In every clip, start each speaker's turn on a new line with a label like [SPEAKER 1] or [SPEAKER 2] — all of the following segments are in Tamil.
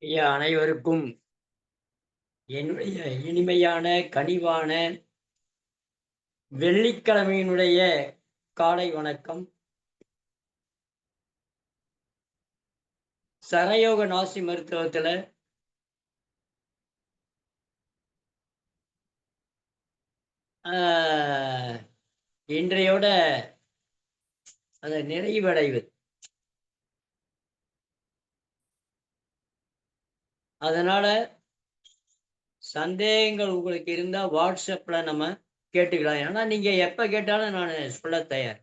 [SPEAKER 1] ஐயா அனைவருக்கும் என்னுடைய இனிமையான கனிவான வெள்ளிக்கிழமையினுடைய காலை வணக்கம். சரயோக நாசி மருத்துவத்துல ஆஹ், இன்றையோட அதை நிறைவடைவது. அதனால சந்தேகங்கள் உங்களுக்கு இருந்தா வாட்ஸ்அப்ல நம்ம கேட்டுக்கலாம். ஏன்னா நீங்க எப்ப கேட்டாலும் நான் சொல்ல தயார்.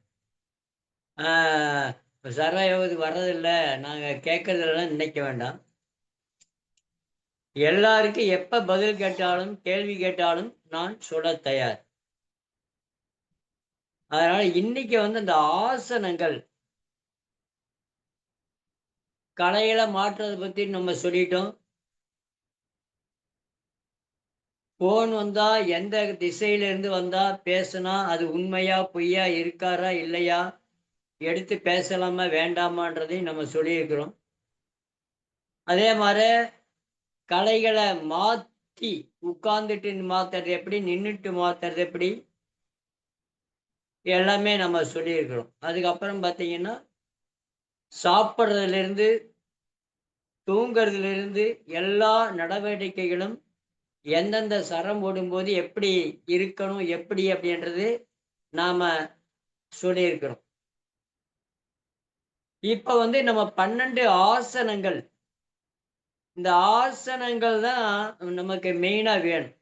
[SPEAKER 1] சரயோகத்துக்கு வர்றதில்லை, நாங்க கேட்கறதில்லைன்னு நினைக்க வேண்டாம். எல்லாருக்கும் எப்ப பதில் கேட்டாலும் கேள்வி கேட்டாலும் நான் சொல்ல தயார். அதனால இன்னைக்கு அந்த ஆசனங்கள் கலையில மாற்றுறதை பத்தி நம்ம சொல்லிட்டோம். போன் வந்தா எந்த திசையில இருந்து வந்தா பேசுனா அது உண்மையா பொய்யா இருக்காரா இல்லையா, எடுத்து பேசலாமா வேண்டாமான்றதையும் நம்ம சொல்லியிருக்கிறோம். அதே மாதிரி கலைகளை மாத்தி உட்கார்ந்துட்டு மாத்துறது எப்படி, நின்றுட்டு மாத்துறது எப்படி, எல்லாமே நம்ம சொல்லியிருக்கிறோம். அதுக்கப்புறம் பார்த்தீங்கன்னா சாப்பிட்றதுல இருந்து தூங்குறதுல இருந்து எல்லா நடவடிக்கைகளும் எந்தெந்த சரம் போடும்போது எப்படி இருக்கணும், எப்படி அப்படின்றது நாம சொல்லியிருக்கிறோம். இப்ப நம்ம 12 ஆசனங்கள், இந்த ஆசனங்கள் தான் நமக்கு மெயினா வேணும்.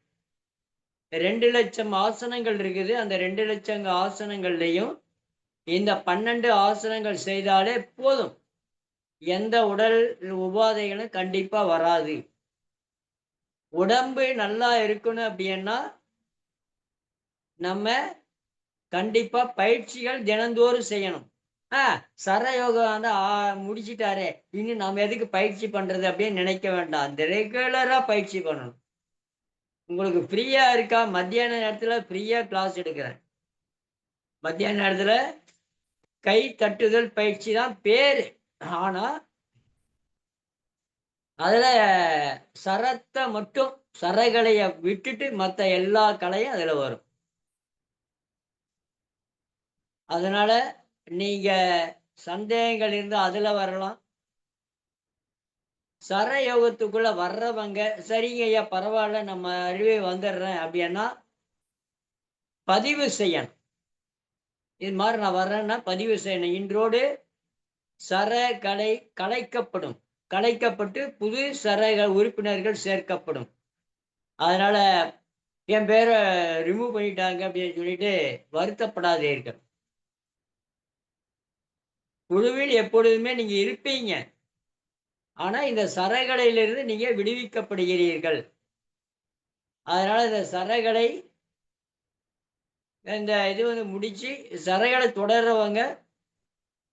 [SPEAKER 1] 2,00,000 ஆசனங்கள் இருக்குது. அந்த 2,00,000 ஆசனங்கள்லையும் இந்த 12 ஆசனங்கள் செய்தாலே போதும். எந்த உடல் உபாதைகளும் கண்டிப்பா வராது. உடம்பு நல்லா இருக்கணும் அப்படின்னா நம்ம கண்டிப்பா பயிற்சிகள் தினந்தோறும் செய்யணும். சரயோகம் முடிச்சிட்டாரே, இனி நாம எதுக்கு பயிற்சி பண்றது அப்படின்னு நினைக்க வேண்டாம். அந்த ரெகுலரா பயிற்சி பண்ணணும். உங்களுக்கு ஃப்ரீயா இருக்கா? மத்தியான நேரத்துல ஃப்ரீயா கிளாஸ் எடுக்கிறேன். மத்தியான நேரத்துல கை தட்டுதல் பயிற்சி தான் பேரு. ஆனா அதுல சரத்தை மட்டும், சரகலைய விட்டுட்டு மத்த எல்லா கலையும் அதுல வரும். அதனால நீங்க சந்தேகங்கள் இருந்தா அதுல வரலாம். சரயோகத்துக்குள்ள வர்றவங்க, சரிங்க ஐயா பரவாயில்ல நம்ம அறிவே வந்துடுறேன் அப்படின்னா பதிவு செய்யணும். இது மாதிரி நான் வர்றேன்னா பதிவு செய்யணும். இன்றோடு சரகலை கலைக்கப்படும். கலைக்கப்பட்டு புது உறுப்பினர்கள் சேர்க்கப்படும். அதனால என் பேரை ரிமூவ் பண்ணிட்டாங்க அப்படின்னு சொல்லிட்டு வருத்தப்படாதீர்கள். குழுவில் எப்பொழுதுமே நீங்க இருப்பீங்க. ஆனா இந்த சரகலையிலிருந்து நீங்க விடுவிக்கப்படுகிறீர்கள். அதனால இந்த சரகலை இந்த இது முடிச்சு சரகலை தொடர்றவங்க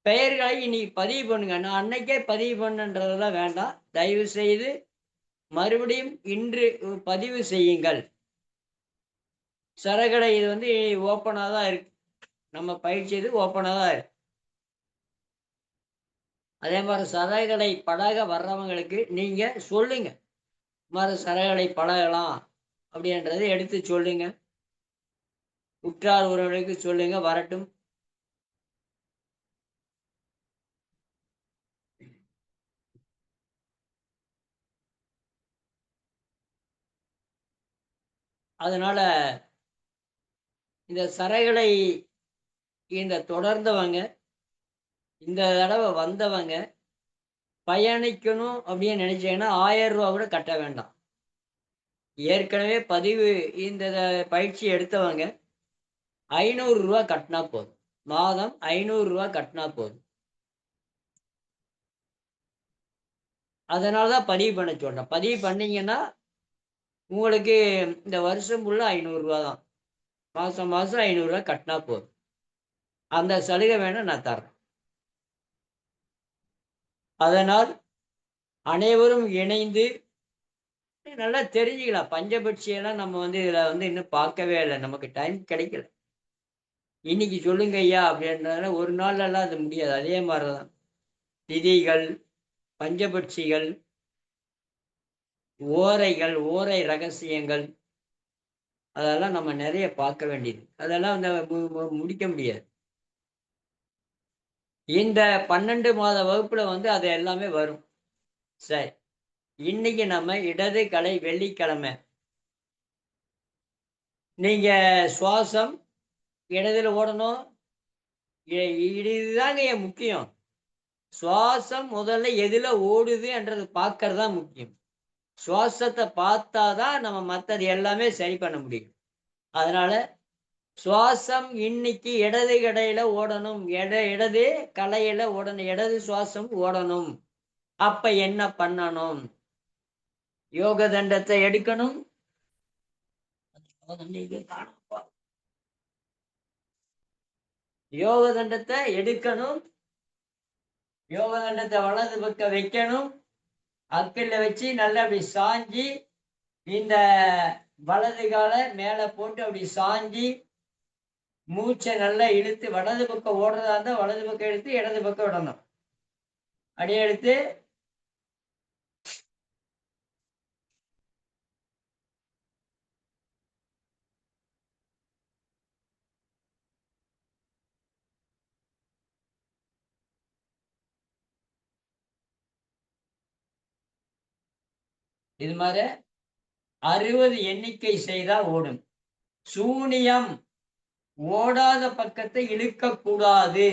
[SPEAKER 1] பெயர்களை இன்னைக்கு பதிவு பண்ணுங்க. நான் அன்னைக்கே பதிவு பண்ணுன்றதெல்லாம் வேண்டாம். தயவு செய்து மறுபடியும் இன்று பதிவு செய்யுங்கள். சரகலை இது ஓப்பனா தான் இருக்கு. நம்ம பயிற்சி இது ஓப்பனா தான் இருக்கு. அதே மாதிரி சரகலை பழக வர்றவங்களுக்கு நீங்க சொல்லுங்க. சரகலை பழகலாம் அப்படின்றத எடுத்து சொல்லுங்க. உற்றார் உறவினருக்கு சொல்லுங்க, வரட்டும். அதனால இந்த சரகலை இந்த தொடர்ந்தவங்க, இந்த தடவை வந்தவங்க பயணிக்கணும் அப்படின்னு நினைச்சீங்கன்னா 1000 ரூபா கூட கட்ட வேண்டாம். ஏற்கனவே பதிவு இந்த பயிற்சி எடுத்தவங்க 500 ரூபா கட்டினா போதும். மாதம் 500 ரூபா கட்டினா போதும். அதனாலதான் பதிவு பண்ண சொல்றேன். பதிவு பண்ணீங்கன்னா உங்களுக்கு இந்த வருஷம் ஃபுல்லா 500 ரூபா தான். மாசம் மாசம் 500 ரூபா கட்டினா போதும். அந்த சலுகை வேணா நான் தர்றேன். அதனால் அனைவரும் இணைந்து நல்லா தெரிஞ்சுக்கலாம். பஞ்சபட்சியெல்லாம் நம்ம இதுல இன்னும் பார்க்கவே இல்லை. நமக்கு டைம் கிடைக்கல. இன்னைக்கு சொல்லுங்க ஐயா அப்படின்றதுனால ஒரு நாள்லாம் அது முடியாது. அதே மாதிரிதான் திதிகள், பஞ்சபட்சிகள், ஓரைகள், ஓரை ரகசியங்கள், அதெல்லாம் நம்ம நிறைய பார்க்க வேண்டியது. அதெல்லாம் அந்த முடிக்க முடியாது. இந்த 12 மாத வகுப்புல அது எல்லாமே வரும். சரி. இன்னைக்கு நம்ம இடது கலை வெள்ளிக்கிழமை. நீங்க சுவாசம் இடதுல ஓடணும். இதுதாங்க முக்கியம். சுவாசம் முதல்ல எதுல ஓடுது என்றது பார்க்கறது தான் முக்கியம். சுவாசத்த பார்த்தா தான் நம்ம மத்தது எல்லாமே சரி பண்ண முடியும். அதனால சுவாசம் இன்னைக்கு இடது கடையில ஓடணும். இடது கலையில ஓடணும். இடது சுவாசம் ஓடணும். அப்ப என்ன பண்ணணும்? யோக தண்டத்தை எடுக்கணும். யோக தண்டத்தை எடுக்கணும். யோக தண்டத்தை வலது பக்கம் வைக்கணும். அக்கில வச்சு நல்லா அப்படி சாஞ்சி, இந்த வலது காலை மேல போட்டு அப்படி சாஞ்சி, மூச்சை நல்லா இழுத்து வலது பக்கம் ஓடுறதா இருந்தா வலது பக்கம் இழுத்து இடது பக்கம் விடணும். அப்படியே எடுத்து இது மாதிரி 60 எண்ணிக்கை செய்தா ஓடும். சூனியம் ஓடாத பக்கத்தை இழுக்க கூடாது.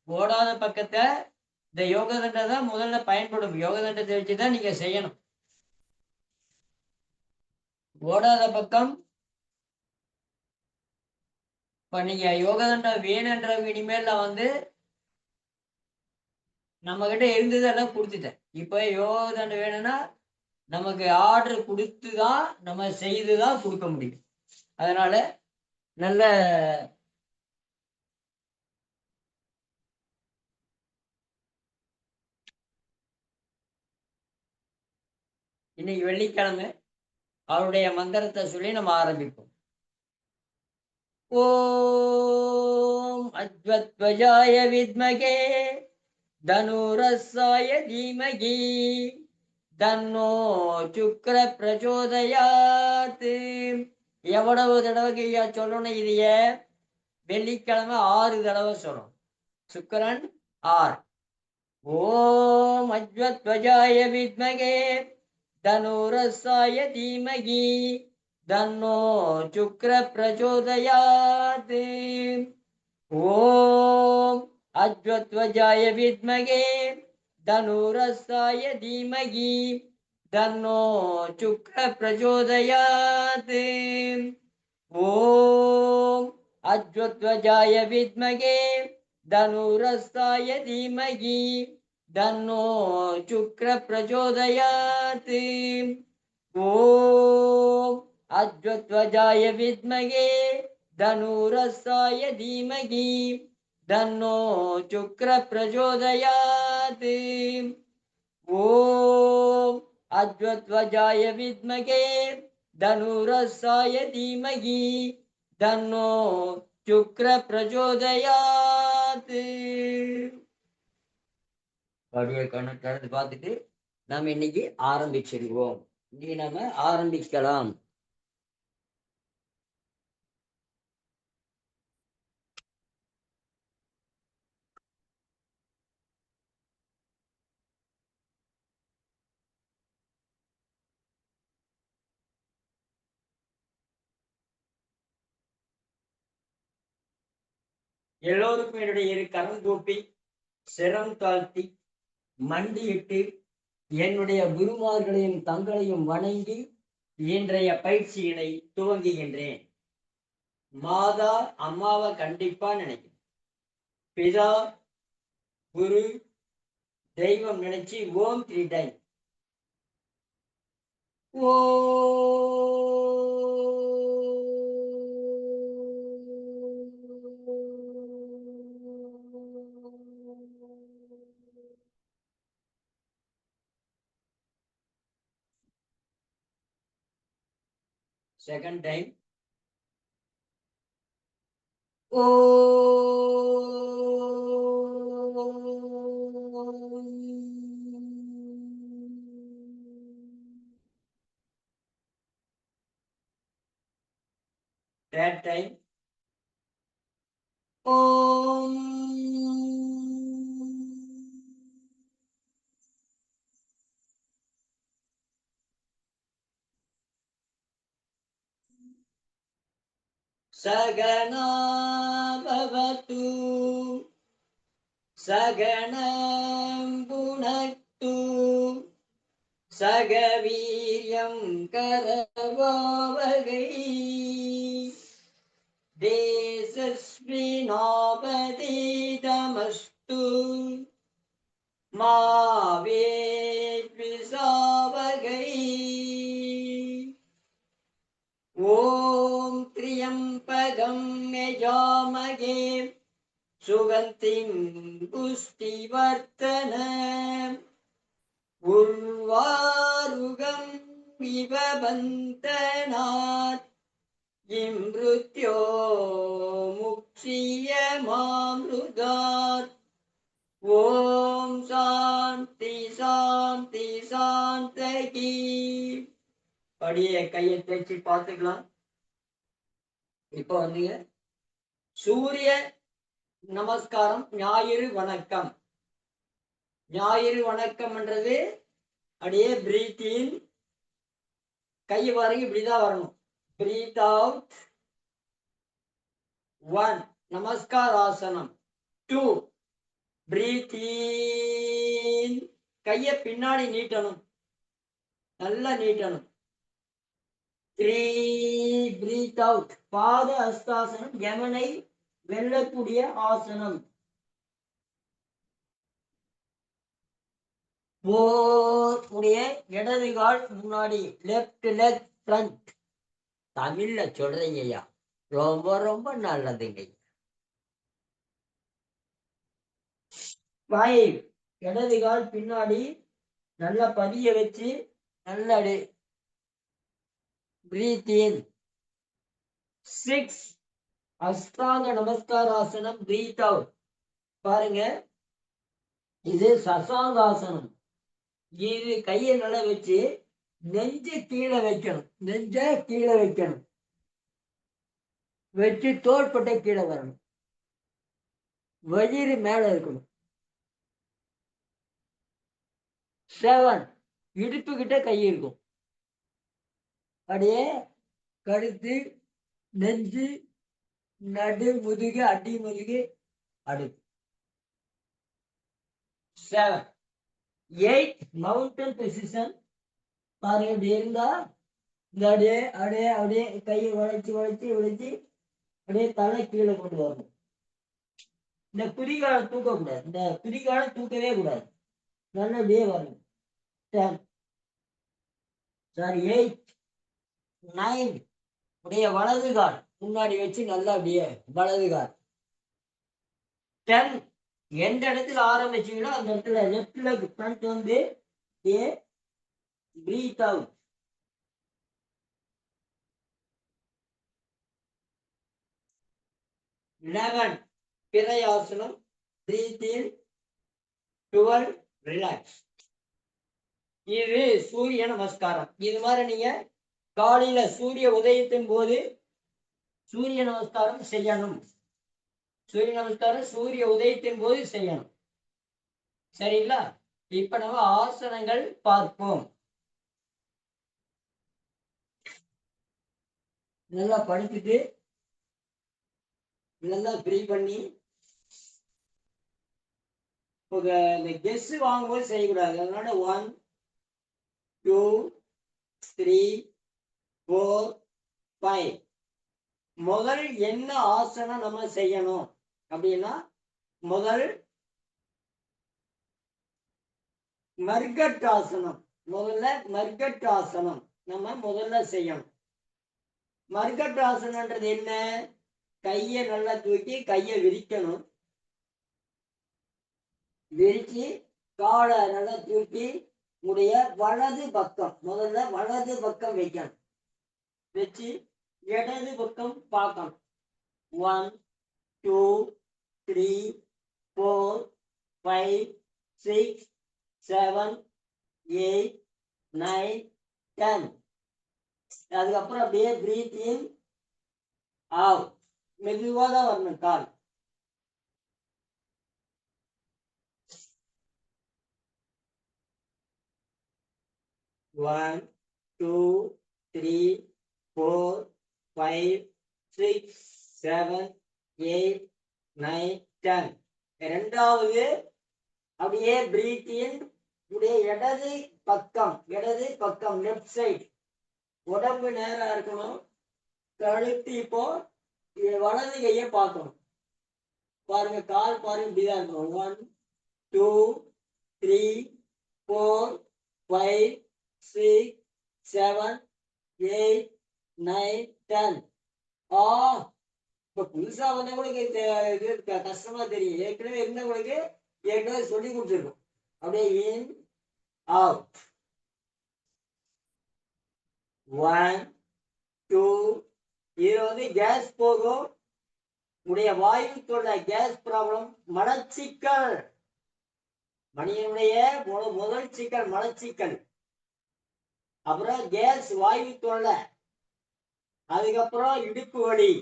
[SPEAKER 1] ஓடாத பக்கத்தை இந்த யோக தண்டை தான் முதல்ல பயன்படும். யோக தண்டத்தை வச்சுதான் நீங்க செய்யணும். ஓடாத பக்கம் இப்ப நீங்க யோக தண்டம் வேணுன்றவங்க இனிமேல் நம்ம கிட்ட இருந்ததெல்லாம் கொடுத்துட்டேன். இப்ப யோக தண்டம் வேணும்னா நமக்கு ஆர்டர் கொடுத்துதான் நம்ம செய்துதான் கொடுக்க முடியும். அதனால நல்ல இன்னைக்கு வெள்ளிக்கிழமை அவருடைய மந்திரத்தை சொல்லி நம்ம ஆரம்பிப்போம். ஓம் அத்வத்வஜாய வித்மகே தனுரஸ்ஸாய தீமகி தன்னோ சுக்ர பிரச்சோதயாத். எவ்வளவு தடவை ஐயா சொல்லணும்? இதைய வெள்ளிக்கிழமை 6 தடவை சொல்லணும். சுக்கரன் 6. ஓம் அத்வத்வஜாய வித்மகே தனுரஸ்ஸாய தீமகி தன்னோ சுக்ர பிரச்சோதயாத். ஓம் அத்வத்வஜாய வித்மகே தனுரஸ்ஸாய தீமகி தன்னோ சுக்ர பிரச்சோதயாத். ஓம் அத்வத்வஜாய வித்மகே தனுரஸ்ஸாய தீமகி தன்னோ சுக்ர பிரச்சோதயாத். ஓம் அத்வத்வஜாய வித்மகே தனுரஸ்ஸாய தீமகி தன்னோ சுக்ர பிரச்சோதயாத். ஓம் அத்வத்வஜாய வித்மகே தனுரஸ்ஸாய தீமகி தன்னோ சுக்ர பிரச்சோதயாத். அப்படியே கண்ணு திறந்து பார்த்துட்டு நம்ம இன்னைக்கு ஆரம்பிச்சிருவோம். இன்னைக்கு நம்ம ஆரம்பிக்கலாம். எல்லோருக்கும் என்னுடைய இரு கரம் கூப்பி சிரம் தாழ்த்தி மண்டியிட்டு என்னுடைய குருமார்களையும் தங்களையும் வணங்கி இன்றைய பயிற்சியினை துவங்குகின்றேன். மாதா அம்மாவை கண்டிப்பா நினைக்கும். பிதா குரு தெய்வம் நினைச்சு ஓம் 3 டைம். ஓ செகண்ட் டைம். ஓ that time. Om Sagana Bhavatu Saganam Bhunaktu Sagaviryam Karavavagai Desasvinopatitamastu Ma Vedvisavagai Om Triyampagam Yajamage Sugantim Pustivartanam Urvarugam Vivabantanat Imrutyo Mukshiyamamrudat Om Santi Santi Santaki. அப்படியே கையை தேய்ச்சி பார்த்துக்கலாம். இப்போ வந்து சூரிய நமஸ்காரம் ஞாயிறு வணக்கம். ஞாயிறு வணக்கம்ன்றது அப்படியே பிரீத் இன், கை பாருங்க இப்படிதான் வரணும். Breath out. 1 நமஸ்காராசனம். 2 பிரீத் இன், கையை பின்னாடி நீட்டணும், நல்லா நீட்டணும். 3 பிரீத் அவுட். பாத ஹஸ்தாசனம், யமனை வெல்லக்கூடிய ஆசனம். 4 உடைய இடது கால் முன்னாடி, லெஃப்ட் லெக் ஃப்ரண்ட். தமிழ்ல சொல்றீங்க ஐயா, ரொம்ப ரொம்ப நல்லதுங்க. 5 இடது கால் பின்னாடி நல்லா பதிய வச்சு நல்லா பிரீத் இன். 6 அஷ்டாங்க நமஸ்காராசனம், பிரீத் அவுட். பாருங்க, இது சசாங்காசனம். இது கையை நல்லா வச்சு நெஞ்ச கீழே வைக்கணும், நெஞ்ச கீழே வைக்கணும், வச்சு தோள்பட்டை கீழே வரணும், வயிறு மேல இருக்கணும். 7 இடுப்பு கிட்ட கை இருக்கும், அப்படியே கழுத்து, நெஞ்சு, நடு முதுகு, அடி முதுகு, அடுப்பு. 7 8 மவுண்டன் பொசிஷன். பாருங்க, இப்படி இருந்தா இந்த அப்படியே அப்படியே அப்படியே கையை வளைச்சு வளைச்சு வளைச்சு அப்படியே தலை கீழே கொண்டு வரணும். இந்த குதிகாலை தூக்கக்கூடாது, இந்த குதிகாலை தூக்கவே கூடாது, நல்லா அப்படியே வரணும். 10 சாரி 8 9 உடைய வலது கால் முன்னாடி வச்சு நல்லா அப்படியே வலது கால். 10 எந்த இடத்துல ஆரம்பிச்சீங்களோ அந்த இடத்துல லெஃப்ட் லெக் ஃப்ரண்ட் வந்து பிரீத் அவுட். 11 பிறையாசனம், பிரீத் இன். 12 ரிலாக்ஸ். இது சூரிய நமஸ்காரம். இது மாதிரி நீங்க காலையில சூரிய உதயத்தின் போது சூரிய நமஸ்காரம் செய்யணும். சூரிய நமஸ்காரம் சூரிய உதயத்தின் போது செய்யணும். சரிங்களா? இப்ப நம்ம ஆசனங்கள் பார்ப்போம். நல்லா படுத்துட்டு நல்லா ஃப்ரீ பண்ணி, இந்த கெஸ் வாங்கும்போது செய்யக்கூடாது. அதனால 1 2 3 4 5 முதல் என்ன ஆசனம் நம்ம செய்யணும் அப்படின்னா, முதல் மர்கட்டாசனம். முதல்ல மர்கட்டாசனம் நம்ம முதல்ல செய்யணும். மர்கட்டாசனன்றது என்ன? கையை நல்லா தூக்கி கையை விரிக்கணும், விரிச்சு காலை நல்லா தூக்கி உடைய வலது பக்கம், முதல்ல வலது பக்கம் வைக்கணும், வச்சு இடது பக்கம் பார்க்கணும். 1 2 3 4 5 6 7 8 9 10. அதுக்கப்புறம் அப்படியே பிரீத் இன், ஆவ். மெதுவா தான் வரணும் கால். One, two, three, 4, 5, 6, 7, 8, 9, 10. இரண்டாவது அப்படியே பிரீத் இன். இப்படியே இடது பக்கம் லெஃப்ட் சைடு. உடம்பு நேரா இருக்கணும். கழுத்து இப்போ வலது கையை பார்க்கணும். பாருங்க, கால் பாருங்க, இப்படிதான் இருக்கணும். 1, 2, 3, 4, 5, 6, 7, 8, 9, 10. ஆ, இப்ப புதுசா வந்தவங்களுக்கு இது கஷ்டமா தெரியும். ஏற்கனவே இருந்தவங்களுக்கு ஏற்கனவே சொல்லி கொடுத்துருக்கோம். அப்படியே இன் அவுட். 1, 2. இது வந்து கேஸ் போகும். உடைய வாயு தொல்லை, கேஸ் ப்ராப்ளம், மலச்சிக்கல். மனிதனுடைய முதல் சிக்கல் மலச்சிக்கல். அப்புறம் கேஸ் வாயு தொல்லை. அதுக்கப்புறம் இடுப்பு வலி.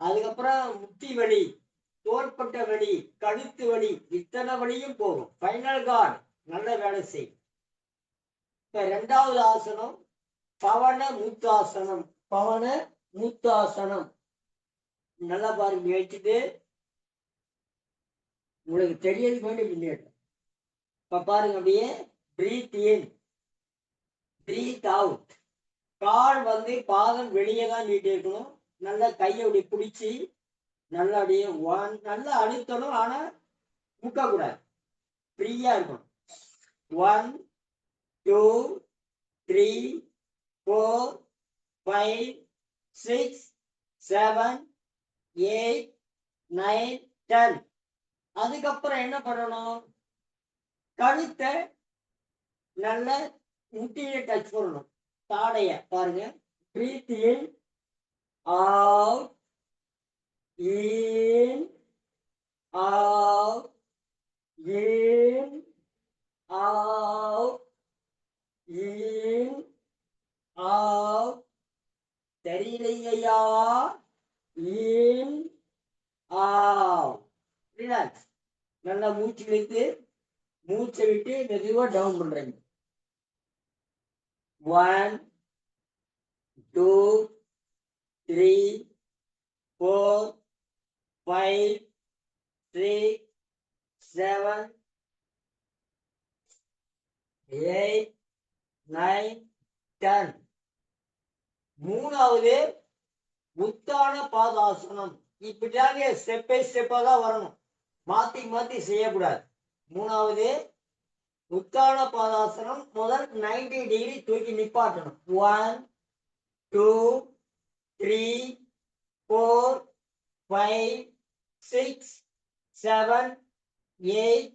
[SPEAKER 1] அதுக்கப்புறம் முட்டி வலி, தோள்பட்ட வலி, கழுத்து வலி, இத்தனை வலியும் போகும். ஃபைனல் கார்டு நல்ல வேலை செய்யும். இப்ப இரண்டாவது ஆசனம் பவன முத்தாசனம். பவன முத்தாசனம் நல்லா பாருங்க. வச்சுட்டு உங்களுக்கு தெரியறது வேண்டி முன்னேற்ற. இப்ப பாருங்க, அப்படியே பிரீத் இன், பிரீத் அவுட். கால் வந்து பாதம் வெளியே தான் நீட்டி இருக்கணும். நல்லா கையை அப்படி பிடிச்சி நல்லா அப்படியே நல்லா அழுத்தணும். ஆனா முக்க கூடாது, ஃப்ரீயா இருக்கணும். 1, 2, 3, 4, 5, 6, 7, 8, 9, 10. அதுக்கப்புறம் என்ன பண்ணணும்? கழுத்தை நல்ல முட்டியை டச் பண்ணணும். தாடைய பாருங்க. பிரீத் இன், அவுட், இன், அவுட், இன், அவுட், இன், அவுட். தெரியலையா? இன், அவுட். ரிலாக்ஸ். நல்லா மூச்சு வைத்து மூச்சை விட்டு மெதுவா டவுன் பண்றீங்க. 1, 2, 3, 4, 5, 6, 7, 8, 9, 10. மூணாவது உத்தான பாதாசனம். இப்படிதாங்க ஸ்டெப்பா தான் வரணும். மாத்தி மாத்தி செய்யக்கூடாது. மூணாவது உத்தான பாதாசனம். முதல் 90 டிகிரி தூக்கி நிப்பாட்டணும். 1, 2, 3, 4, 5, 6, 7, 8,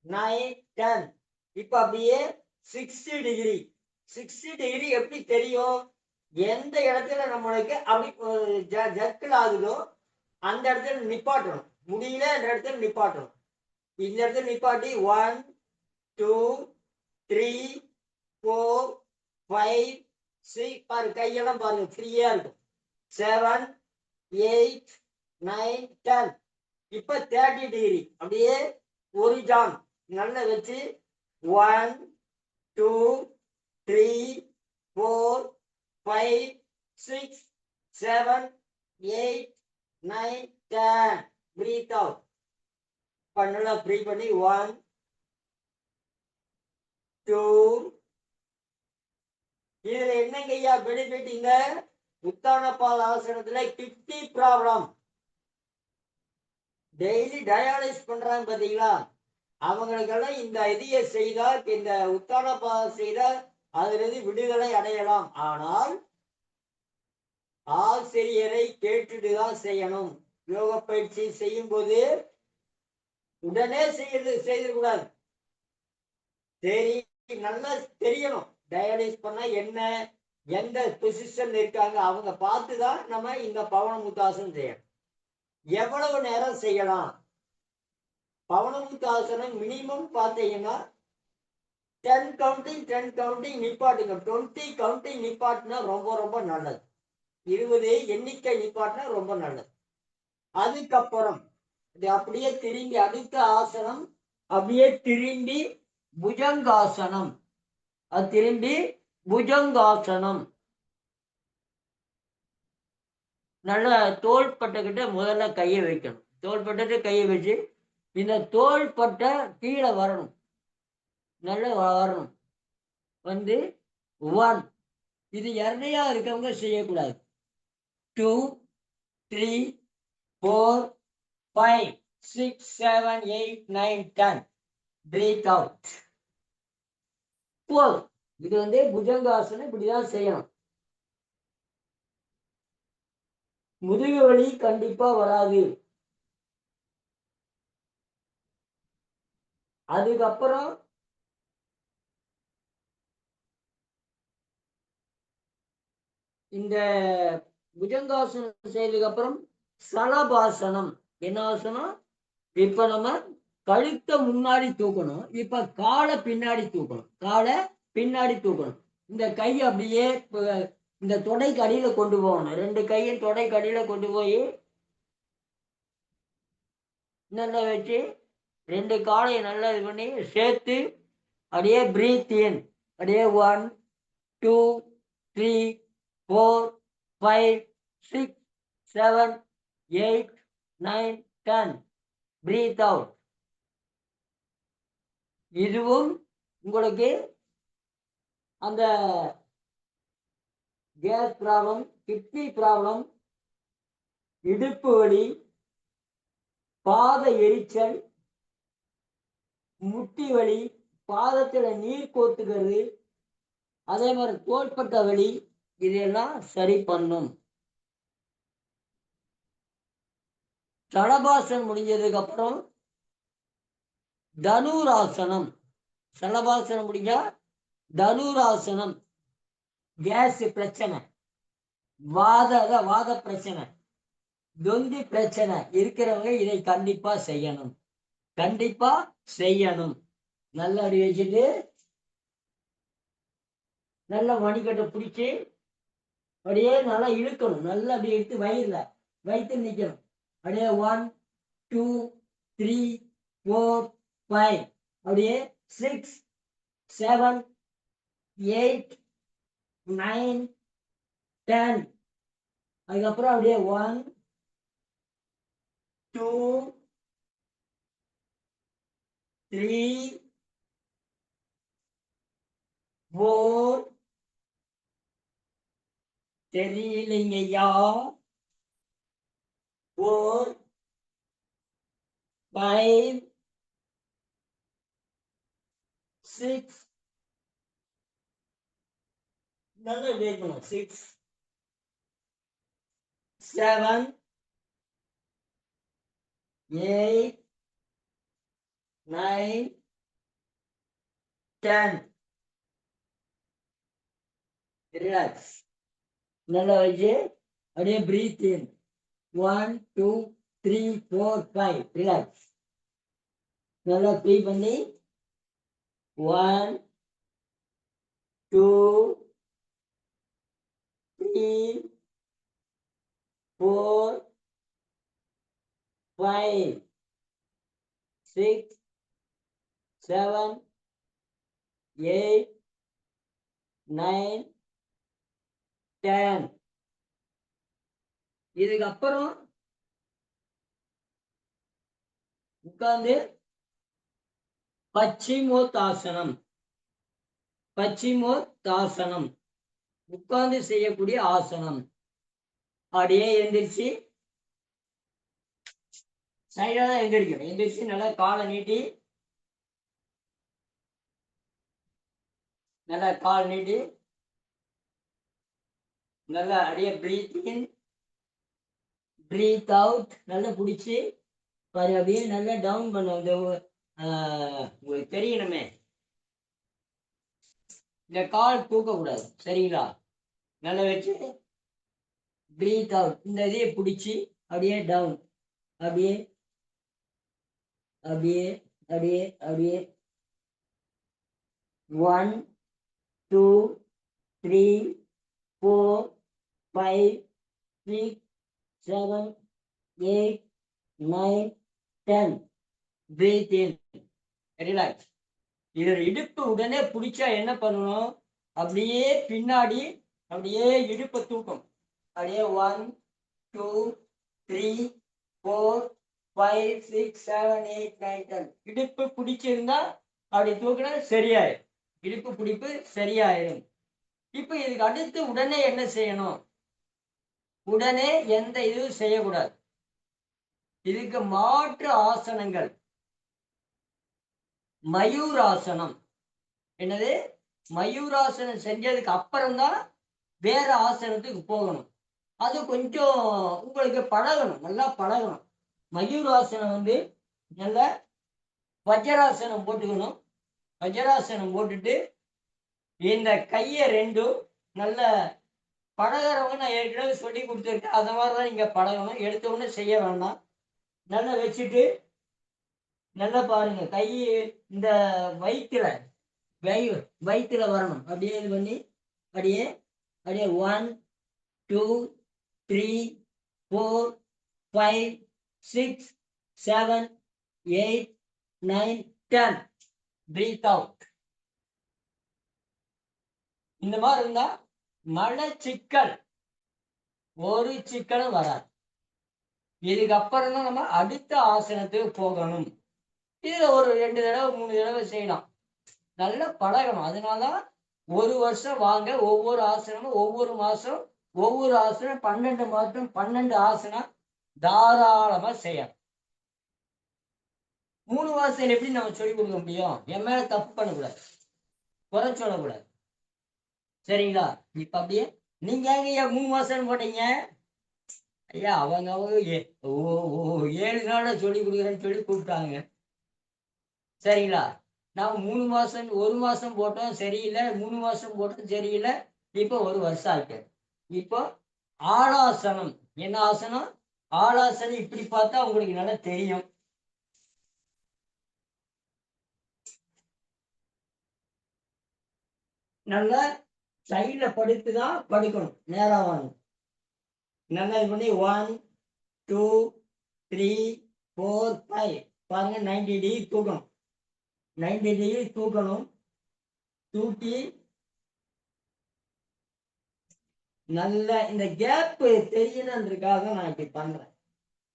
[SPEAKER 1] 9, 10. இப்ப அப்படியே 60 டிகிரி. 60 டிகிரி எப்படி தெரியும்? எந்த இடத்துல நம்மளுக்கு அப்படி ஜர்க்கில் ஆகுதோ அந்த இடத்துல நிப்பாட்டணும். முடியல என்ற இடத்துல நிப்பாட்டணும். இந்த இடத்துல நிப்பாட்டி 1, 2, 3, 4, 5, 6. பாரு, கையெல்லாம் பாருங்க, ஃப்ரீயா இருக்கும். 7, 8, 9, 10. இப்ப 30 டிகிரி அப்படியே ஒரு ஜான் நல்லா வச்சு 1, 2, 3, 4, 5, 6, 7, 8, 9, 10. Breath out. நல்லா ஃப்ரீ பண்ணி 1, 2. இதுல என்னங்க ஐயா பெனிஃபிட்? இந்த உத்தான பாதாசனத்துல கிட்னி ப்ராப்ளம், டெய்லி டயாலிசிஸ் பண்றாங்க பாத்தீங்களா, அவங்களுக்கெல்லாம் இந்த இதையை செய்தா, இந்த உத்தான பாதம் செய்தா அதிலிருந்து விடுதலை அடையலாம். ஆனால் ஆசிரியரை கேட்டுட்டுதான் செய்யணும். யோக பயிற்சி செய்யும் போது உடனே செய்திடக்கூடாது. சரி, நல்லா தெரியணும் டயாலிசிஸ் பண்ணா என்ன, எந்த பொசிஷன் இருக்காங்க அவங்க பார்த்துதான் நம்ம இந்த பவன முத்தாசனம் செய்யணும். எவ்வளவு நேரம் செய்யலாம்? பவன முத்தாசனம் மினிமம் பார்த்தீங்கன்னா 10 கவுண்டிங் நிப்பாட்டுங்க. 20 கவுண்டிங் நிப்பாட்டுனா ரொம்ப ரொம்ப நல்லது. 20 எண்ணிக்கை நிப்பாட்டினா ரொம்ப நல்லது. அதுக்கப்புறம் இது அப்படியே திரும்பி அடுத்த ஆசனம் அப்படியே திரும்பி புஜங்காசனம். அது திரும்பி புஜங்காசனம். நல்லா தோள்பட்டைக்கிட்ட முதல்ல கையை வைக்கணும். தோள்பட்டை கையை வச்சு இந்த தோள்பட்டை கீழே வரணும். நல்லா வரணும். வந்து 1 இது இறதையா இருக்கவங்க செய்யக்கூடாது. 2 3 4 5 6 7 8 9 10 பிரீத் அவுட். போதும். இது வந்து புஜங்காசனம் இப்படிதான் செய்யணும். முதுகு வலி கண்டிப்பா வராது. அதுக்கப்புறம் இந்த புஜங்காசனம் செய்ததுக்கு அப்புறம் சலபாசனம். என்ன ஆசனம்? இப்ப நம்ம கழுத்தை முன்னாடி தூக்கணும். இப்ப காலை பின்னாடி தூக்கணும். காலை பின்னாடி தூக்கணும். இந்த கை அப்படியே இந்த தொடைக்கு அடியில கொண்டு போகணும். 2 கையும் தொடைக்கு அடியில கொண்டு போய் நல்லா வச்சு 2 காலையும் நல்லா இது பண்ணி சேர்த்து அப்படியே பிரீத் இன். அப்படியே 1 2 3 4 5 6 7 8 9 10 பிரீத் அவுட். இதுவும் உங்களுக்கு அந்த கேஸ் ப்ராப்ளம், கிட்னி ப்ராப்ளம், இடுப்பு வலி, பாத எரிச்சல், முட்டி வலி, பாதத்துல நீர் கோத்துக்கிறது, அதே மாதிரி தோள்பட்ட வலி, இதெல்லாம் சரி பண்ணும். சலபாசனம் முடிஞ்சதுக்கு அப்புறம் தனுராசனம். சலபாசனம் முடிஞ்சா தனுராசனம். கேஸ் பிரச்சனை, வாத பிரச்சனை, தொந்தி பிரச்சனை இருக்கிறவங்க இதை கண்டிப்பா செய்யணும். கண்டிப்பா செய்யணும். நல்லா அடி வச்சுட்டு நல்லா மணிக்கட்டை பிடிச்சி அப்படியே நல்லா இழுக்கணும். நல்லா அப்படி எடுத்து வயிற்று நிக்கணும். அப்படியே 1 2 3 4 5 அப்படியே 6 7 8 9 10 அதுக்கப்புறம் அப்படியே 1 2 3 4 தெரியலைங்கய்யா 4 5 6 நல்லா கேட்கணும். 6 7 8 9 10 ரிலாக்ஸ். நல்லா வச்சு அப்படியே பிரீத் இன் 1 2 3 4 5 ரிலாக்ஸ். நல்லா ஃப்ரீ பண்ணி 1 2 3 4 5 6 7 8 9 10. இதுக்கப்புறம் உட்கார்ந்து பச்சிமோத்தாசனம். பச்சிமோத்தாசனம் உட்கார்ந்து செய்யக்கூடிய ஆசனம். அப்படியே எந்திரிச்சு சைடா தான் எந்திரிக்கணும். எந்திரிச்சு நல்லா காலை நீட்டி நல்லா கால் நீட்டி நல்லா அப்படியே பிரீத் இன் பிரீத் அவுட். நல்லா பிடிச்சி அப்படியே நல்லா டவுன் பண்ணும். இந்த உங்களுக்கு தெரியணுமே, இந்த கால் தூக்க கூடாது. சரிங்களா? நல்லா வச்சு பிரீத் அவுட். இந்த இதையே பிடிச்சி அப்படியே டவுன். அப்படியே அப்படியே அப்படியே அப்படியே 1 2 3 4 5 6, 7, 8, 9, 10. Breathe in. Relax. இதோட இடுப்பு உடனே பிடிச்சா என்ன பண்ணணும்? அப்படியே பின்னாடி அப்படியே இடுப்பை தூக்கும். அப்படியே 1, 2, 3, 4, 5, 6, 7, 8, 9, 10. இடுப்பு பிடிச்சிருந்தா அப்படி தூக்கினா சரியாயிடும். இடுப்பு பிடிப்பு சரியாயிடும். இப்ப இதுக்கு அடுத்து உடனே என்ன செய்யணும்? உடனே எந்த இதுவும் செய்யக்கூடாது. இதுக்கு மாற்று ஆசனங்கள். மயூராசனம். என்னது? மயூராசனம் செஞ்சதுக்கு அப்புறம்தான் வேற ஆசனத்துக்கு போகணும். அது கொஞ்சம் உங்களுக்கு பழகணும், நல்லா பழகணும். மயூராசனம் நல்ல வஜ்ராசனம் போட்டுக்கணும். வஜ்ராசனம் போட்டுட்டு இந்த கையை ரெண்டும் நல்ல பழகிறவங்க நான் ஏற்கனவே சொல்லி கொடுத்துருக்கேன். அந்த மாதிரிதான் நீங்க பழகணும். எடுத்த உடனே செய்ய வேண்டாம். நல்லா வச்சுட்டு நல்லா பாருங்க. கை இந்த வயிற்றுல வயிற்றுல வரணும். அப்படியே இது பண்ணி அப்படியே அப்படியே 1, 2, 3, 4, 5, 6, 7, 8, 9, 10. Breath out. இந்த மாதிரி இருந்தா மலச்சிக்கல் ஒரு சிக்கலும் வராது. இதுக்கப்புறம் தான் நம்ம அடுத்த ஆசனத்துக்கு போகணும். இதுல ஒரு 2 தடவை 3 தடவை செய்யலாம். நல்லா பழகணும். அதனாலதான் ஒரு வருஷம் வாங்க. ஒவ்வொரு ஆசனமும் ஒவ்வொரு மாசம் ஒவ்வொரு ஆசனம் 12 மாசம் 12 ஆசனம் தாராளமா செய்யலாம். 3 மாசம் எப்படி நம்ம சொல்லிக் கொடுக்க முடியும்? என் மேல தப்பு பண்ணக்கூடாது, குறை சொல்லக்கூடாது. சரிங்களா? இப்ப அப்படியே நீங்க ஏங்க ஐயா 3 மாசம் போட்டீங்க? ஐயா அவங்க 7 நாள சொல்லி கொடுக்குறேன்னு சொல்லி கூப்பிட்டாங்க. சரிங்களா? நான் 3 மாசம் 1 மாசம் போட்டோம் சரியில்லை, 3 மாசம் போட்டோம் சரியில்லை, இப்போ 1 வருஷம் ஆயிட்டு. இப்போ ஆளாசனம். என்ன ஆசனம்? ஆளாசனம். இப்படி பார்த்தா உங்களுக்கு நல்லா தெரியும். நல்லா சைட்ல படுத்துதான் படுக்கணும். நேரா வாங்க. நல்லா இது பண்ணி 1, 2, 3, 4, 5 பாருங்க. 90 டிகிரி தூக்கணும். 90 டிகிரி தூக்கணும். தூக்கி நல்ல இந்த கேப் தெரியணுன்றதுக்காக நான் இப்படி பண்றேன்.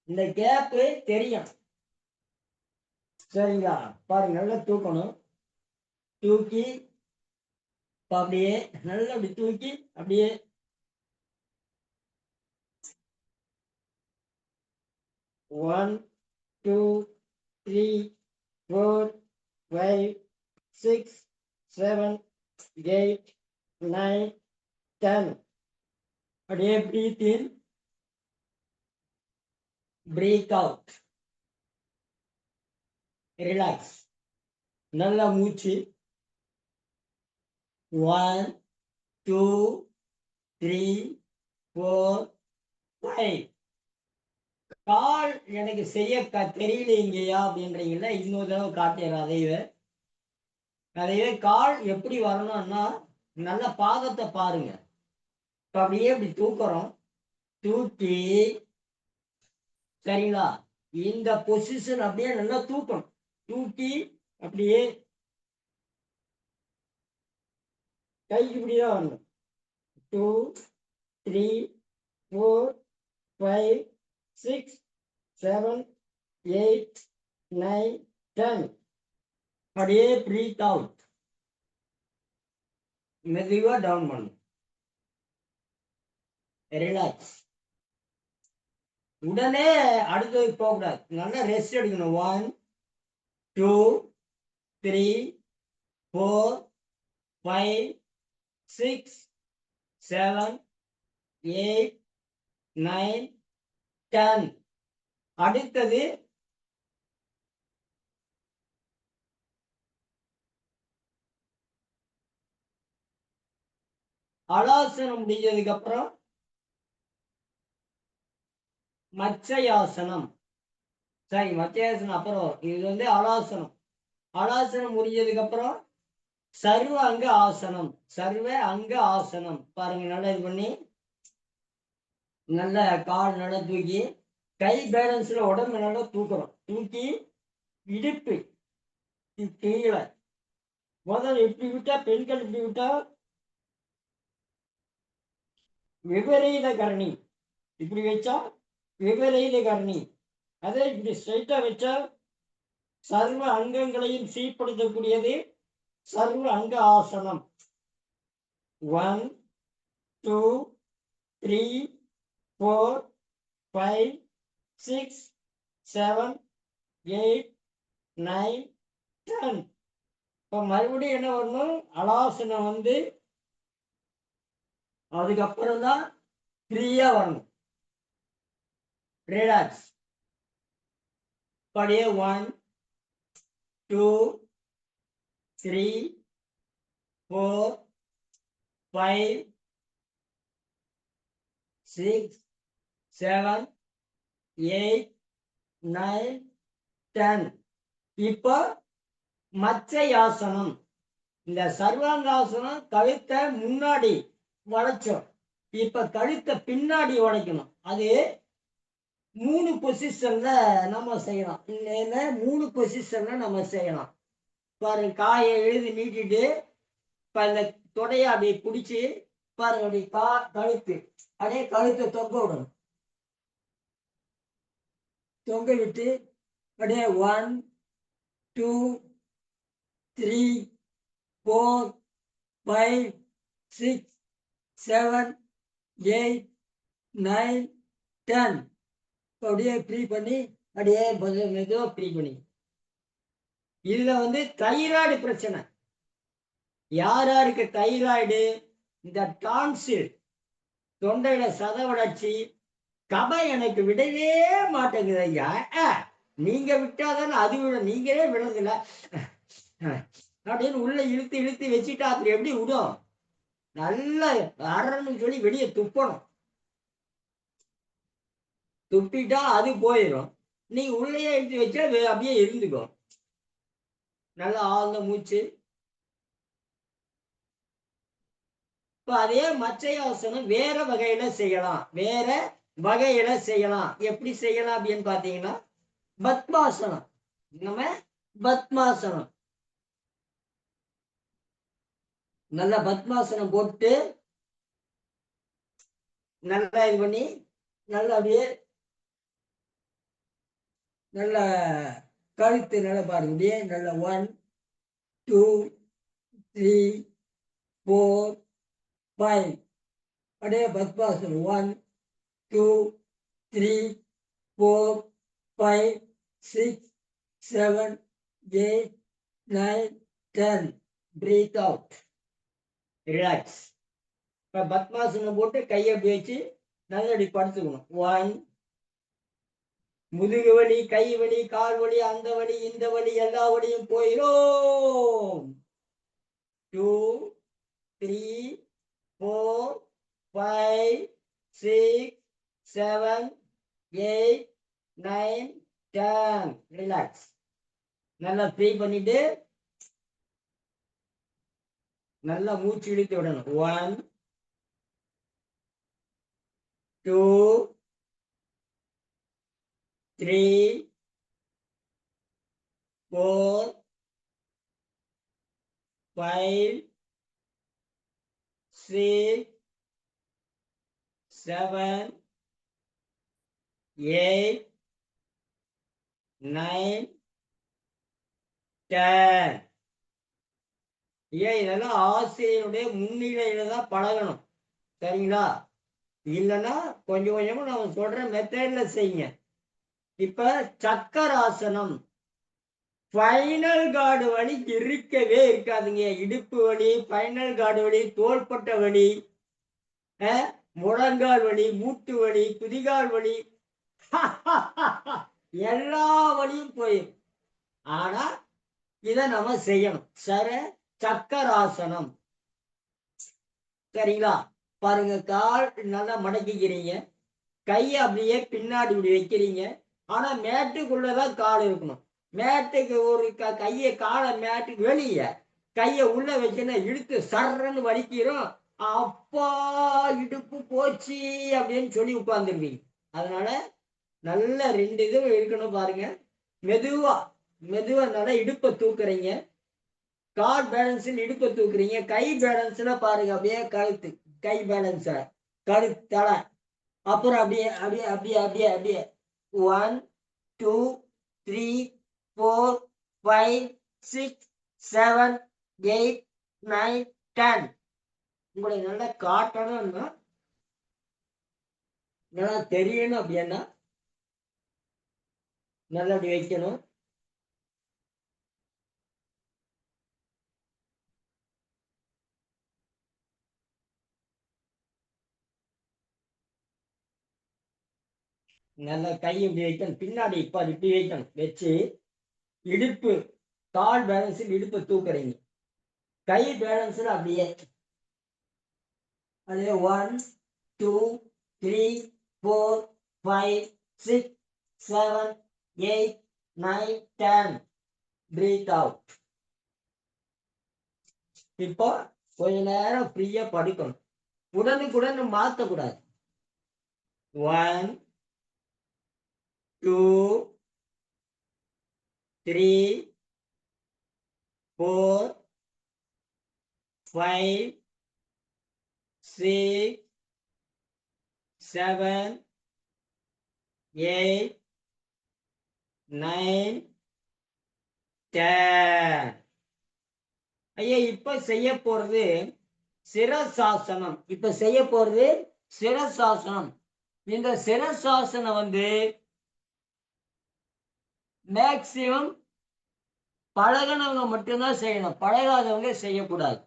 [SPEAKER 1] இந்த கேப் தெரியும். சரிங்களா? பாருங்க. நல்லா தூக்கணும். தூக்கி அப்படியே நல்லா அப்படி தூக்கி அப்படியே 1, 2, 3, 4, 5, 6, 7, 8, 9, 10. அப்படியே breathe in, breathe out. Relax. நல்லா மூச்சு. 1, 2, 3, 4, 5. கால் எனக்கு செய்ய தெரியலைங்கய்யா அப்படின்றீங்களா? இன்னொரு தடவை காட்டுறேன். அதையே கால் எப்படி வரணும்னா நல்ல பாதத்தை பாருங்க. இப்ப அப்படியே இப்படி தூக்குறோம். தூக்கி சரிங்களா? இந்த பொசிஷன் அப்படியே நல்லா தூக்கணும். தூக்கி அப்படியே கைக்கு இப்படிதான் வரணும். 2, 3, 4, 5, 6, 7, 8, 9, 10. அப்படியே பிரீத் அவுட். மெதுவா டவுன் பண்ணும். ரிலாக்ஸ். உடனே அடுத்தது போகக்கூடாது. நல்லா ரெஸ்ட் எடுக்கணும். 1, 2, 3, 4, 5, 6, 7, 8, 9, 10. அடுத்தது அலாசனம் முடிஞ்சதுக்கு அப்புறம் மச்சயாசனம். சரி, மச்சயாசனம் அப்புறம். இது அலாசனம். அலாசனம் முடிஞ்சதுக்கு அப்புறம் சர்வ அங்க ஆசனம். சர்வ அங்க ஆசனம். பாருங்க. நல்லா இது பண்ணி நல்ல கால் நல்லா தூக்கி கை பேலன்ஸ்ல உடம்பு நல்லா தூக்குறோம். தூக்கி இடுப்பு கீழே முதல்ல இப்படி விட்டா, பெண்கள் இப்படி விட்டா விபரீத கரணி, இப்படி வச்சா விபரீத கரணி. அதே இப்படி ஸ்ட்ரைட்டா வச்சா சர்வ அங்கங்களையும் சீர்படுத்தக்கூடியது சர்வ அங்க ஆசனம். 1 2 3 4 5 6 7 8 9 10. இப்போ மறுபடியும் என்ன வரணும், அலாசனம் வந்து அதுக்கப்புறம் தான் ஃப்ரீயா வரணும். ரிலாக்ஸ். படியே 1 2 3 4 5 6 7 8 9 10. இப்போ மச்சையாசனம். இந்த சர்வாங்காசனம் கழுத்தை முன்னாடி வளைச்சோம். இப்ப கழுத்தை பின்னாடி உடைக்கணும். அது 3 பொசிஷன்ல நம்ம செய்யலாம். இல்ல 3 பொசிஷன்ல நம்ம செய்யலாம். பாருங்க, காயை எழுதி நீட்டிட்டு இப்ப இந்த தொடைய அப்படியே பிடிச்சி பாருங்க, அப்படி கழுத்து அப்படியே கழுத்தை தொங்க விடணும். தொங்க விட்டு அப்படியே 1 2 3 4 5 6 7 8 9 10. அப்படியே ஃப்ரீ பண்ணி அப்படியே மெதுவாக ஃப்ரீ பண்ணி. இதுல வந்து தைராய்டு பிரச்சனை, யார் யாருக்கு தைராய்டு, இந்த டான்சில் தொண்டையில சத வளர்ச்சி, கபம் எனக்கு விடவே மாட்டேங்குது ஐயா. நீங்க விட்டாதானே அது விட, நீங்களே விடுறதில்ல அப்படின்னு உள்ள இழுத்து இழுத்து வச்சுட்டா அப்படி எப்படி விடும்? நல்ல அரன்னு சொல்லி வெளியே துப்பணும். துப்பிட்டா அது போயிடும். நீங்க உள்ளேயே எடுத்து வச்சா அப்படியே இருந்துக்கும். நல்லா ஆழ்ந்த மூச்சு. இப்ப அதே மச்சையாசனம் வேற வகையில செய்யலாம். வேற வகையில செய்யலாம். எப்படி செய்யலாம் அப்படின்னு பாத்தீங்கன்னா, பத்மாசனம். நம்ம பத்மாசனம் நல்ல பத்மாசனம் போட்டு நல்லா இது பண்ணி நல்லா அப்படியே நல்ல கழுத்து நல்லா பாருங்க. அப்படியே நல்லா 1 2 3 4 5 அப்படியே பத்மாசனம் 1 2 3 4 5 6 7 8 9 10. Breathe out. ரிலாக்ஸ். இப்போ பத்மாசனம் போட்டு கையை அப்படி வச்சு நல்லடி படுத்துக்கணும். 1 முதுகு வலி, கை வலி, கால் வலி, அந்த வலி இந்த வலி எல்லா வலியும் போயிடும். 2 3 4 5 6 7 8 9 10. ரிலாக்ஸ். நல்லா ஃப்ரீ பண்ணிட்டு நல்லா மூச்சு இழுத்து விடணும். 1 2 3 4 5 6 7 8 9 10. இதெல்லாம் ஆசிரியருடைய முன்னிலையில தான் பழகணும். சரிங்களா? இல்லைன்னா கொஞ்சம் கொஞ்சமா நம்ம சொல்ற மெத்தட்ல செய்யுங்க. இப்ப சக்கராசனம். ஃபைனல் கார்டு வலி இருக்கவே இருக்காதுங்க. இடுப்பு வலி, ஃபைனல் கார்டு வலி, தோள்பட்ட வலி, முழங்கால் வலி, மூட்டு வலி, குதிகால் வலி எல்லா வலியும் போயிடும். ஆனா இதை நம்ம செய்யணும். சக்கராசனம். சரிங்களா? பாருங்க, கால் நல்லா மடக்கிக்கிறீங்க, கையை அப்படியே பின்னாடி இப்படி வைக்கிறீங்க. ஆனா மேட்டுக்குள்ளதான் கால் இருக்கணும். மேட்டுக்கு ஒரு கையை காலை மேட்டுக்கு வெளியே கையை உள்ள வச்சுன்னா இழுத்து சர்றன்னு வலிக்கிறோம். அப்பா இடுப்பு போச்சு அப்படின்னு சொல்லி உட்கார்ந்துருவீங்க. அதனால நல்ல 2 இது இருக்கணும் பாருங்க. மெதுவா மெதுவா நல்லா இடுப்பை தூக்குறீங்க. கால் பேலன்ஸில் இடுப்பை தூக்குறீங்க. கை பேலன்ஸ்ல பாருங்க அப்படியே கழுத்து, கை பேலன்ஸ்ல கழுத்தலை. அப்புறம் அப்படியே அப்படியே அப்படியே அப்படியே அப்படியே 1 2 3 4 5 6 7 8 9 10. உங்களை நல்லா காட்டணும்னா, நல்லா தெரியணும் அப்படின்னா நல்லா அப்படி வைக்கணும். நல்லா கை இப்படி வைக்கணும். பின்னாடி இப்ப அது இப்படி வைக்கணும். வச்சு இடுப்பு கால் பேலன்ஸில் இடுப்பை தூக்குறீங்க. கை பேலன்ஸ்ல அப்படியே அப்படியே 1 2 3 4 5 6 7 8 9 10. Breath out. இப்போ கொஞ்ச நேரம் ஃப்ரீயா படுக்கணும். உடனுக்குடன் மாத்தக்கூடாது. 1 2 3 4 5 6 7 8 9 10. ஐயா இப்ப செய்ய போறது சிரசாசனம். இப்ப செய்ய போறது சிரசாசனம். இந்த சிரசாசனம் மேக்சிமம் பழகினவங்க மட்டும்தான் செய்யணும். பழகாதவங்க செய்யக்கூடாது.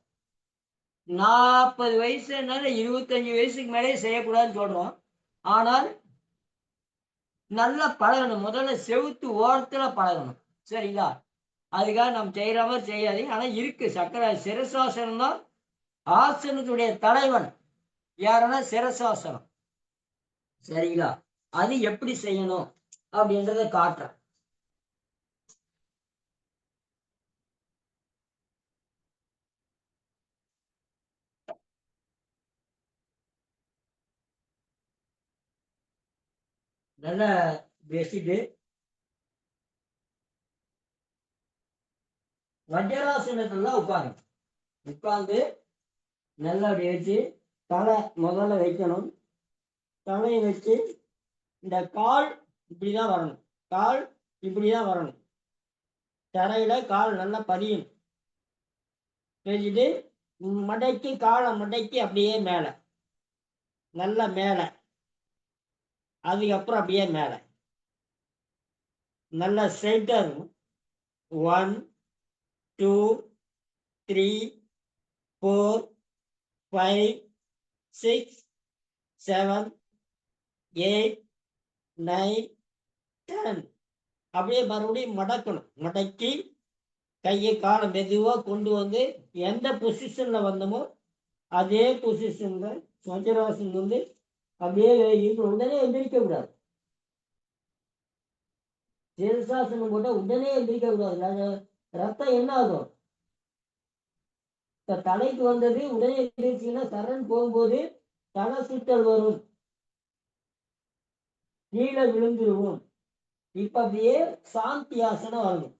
[SPEAKER 1] 40 வயசுனால 25 வயசுக்கு மேலே செய்யக்கூடாதுன்னு சொல்றோம். ஆனால் நல்லா பழகணும். முதல்ல செவுத்து ஓரத்துல பழகணும். சரிங்களா? அதுக்காக நம்ம செய்யற மாதிரி செய்யாதீங்க. ஆனா இருக்கு சக்கர சிரசாசனம் தான் ஆசனத்துடைய தலைவன். யாருன்னா சிரசாசனம். சரிங்களா? அது எப்படி செய்யணும் அப்படின்றத காட்டுறேன். நல்லா பேசிட்டு வஜ்ராசனத்துல உட்காருங்க. உட்கார்ந்து நல்லா அப்படி வச்சு தலை முதல்ல வைக்கணும். தலையை வச்சு இந்த கால் இப்படிதான் வரணும். கால் இப்படிதான் வரணும். தரையில கால் நல்லா பதியும். வச்சுட்டு மடக்கி காலை மடக்கி அப்படியே மேல நல்லா மேல, அதுக்கப்புறம் அப்படியே மேல நல்லா ஸ்ட்ரைட்டா இருக்கும். 1 2 3 4 5 6 7 8 9 10. அப்படியே மறுபடியும் மடக்கணும். மடக்கி கையை காலை மெதுவா கொண்டு எந்த பொசிஷன்ல வந்தோமோ அதே பொசிஷன்ல வஜ்ராசன் அப்படியே உடனே எந்திரிக்க கூடாது. சிரசாசனம் போட்டா உடனே எந்திரிக்க கூடாது. ரத்தம் என்ன ஆகும்? தலைக்கு வந்தது உடனே எந்திரிச்சிங்கன்னா சரண் போகும்போது தலை சுற்றல் வரும், கீழே விழுந்துருவோம். இப்ப அப்படியே சாந்தி ஆசனம் வரணும்.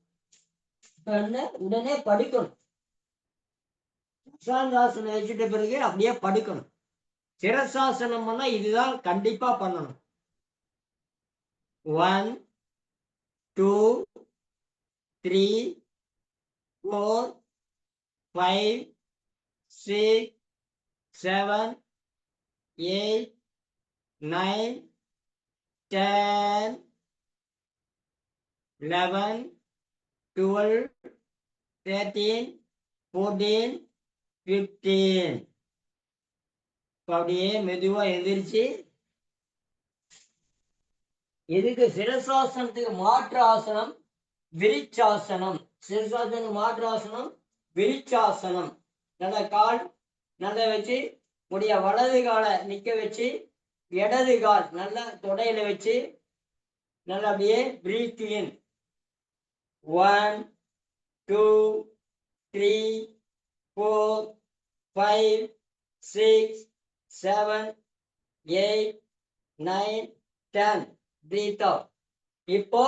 [SPEAKER 1] உடனே படுக்கணும். ஆசனம் வச்சுட்ட பிறகு அப்படியே படுக்கணும். சிரசாசனம் பண்ணா இதுதான் கண்டிப்பா பண்ணணும். 1 2 3 4 5 6 7 8 9 10 11 12 13 14 15. அப்படியே மெதுவா எந்திரிச்சு இதுக்கு சிரசாசனத்துக்கு மாற்று ஆசனம் விரிச்சாசனம். சிரசாசனத்துக்கு மாற்று ஆசனம் விரிச்சாசனம். நல்ல கால் நல்லா வச்சு உடைய வலது காலை நிக்க வச்சு இடது கால் நல்லா தொடையில வச்சு நல்லா அப்படியே பிரீத் இன் 1 2 3 4 5 6 7 8 9 10. Breathe out. இப்போ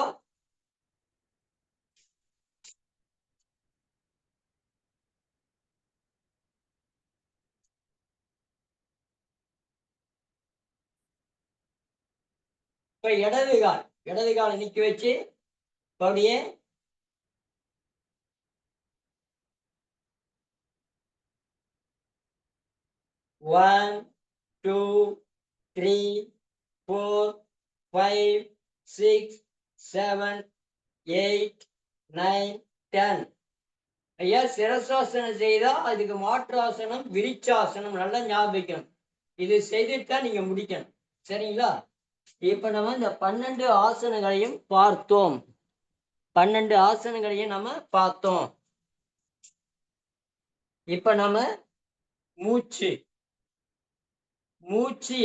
[SPEAKER 1] இடது கால் நிக்க வச்சு அப்படியே 1 2 3 4 5 6 7 8 9 10. ஐயா, சிரசாசனம் செய்தா அதுக்கு மாற்றாசனம் விரிச்சாசனம் நல்லா ஞாபகம். இது செய்துதான் நீங்க முடிக்கணும். சரிங்களா? இப்ப நம்ம இந்த 12 ஆசனங்களையும் பார்த்தோம். 12 ஆசனங்களையும் நம்ம பார்த்தோம். இப்ப நம்ம மூச்சு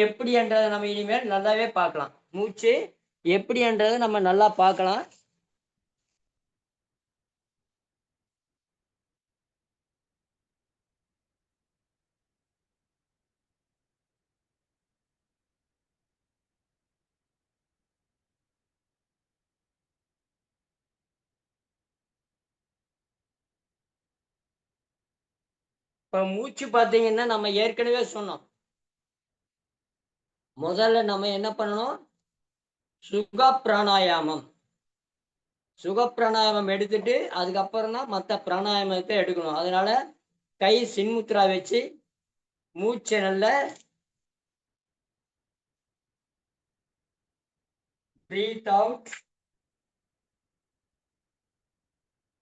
[SPEAKER 1] எப்படி என்றதை நம்ம இனிமேல் நல்லாவே பார்க்கலாம். மூச்சு எப்படி என்றதை நம்ம நல்லா பார்க்கலாம். இப்ப மூச்சு பார்த்தீங்கன்னா நம்ம ஏற்கனவே சொன்னோம். முதல்ல நம்ம என்ன பண்ணணும்? சுக பிராணாயாமம் எடுத்துட்டு அதுக்கப்புறம் தான் மற்ற பிராணாயாமத்தை எடுக்கணும். அதனால கை சின்முத்ரா வச்சு மூச்சை நல்ல breathe out,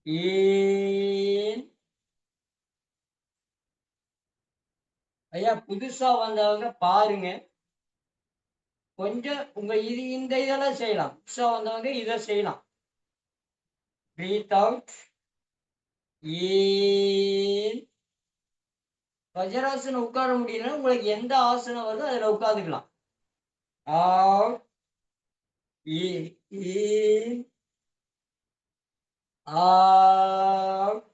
[SPEAKER 1] in. ஐயா, புதுசா வந்தவங்க பாருங்க, கொஞ்சம் உங்க இந்த இதெல்லாம் செய்யலாம். புதுசா வந்தவங்க இதை செய்யலாம். breathe out, in. வஜ்ராசனம் உட்கார முடியலன்னா உங்களுக்கு எந்த ஆசனம் வருதோ அதுல உட்காந்துக்கலாம். out, in, out,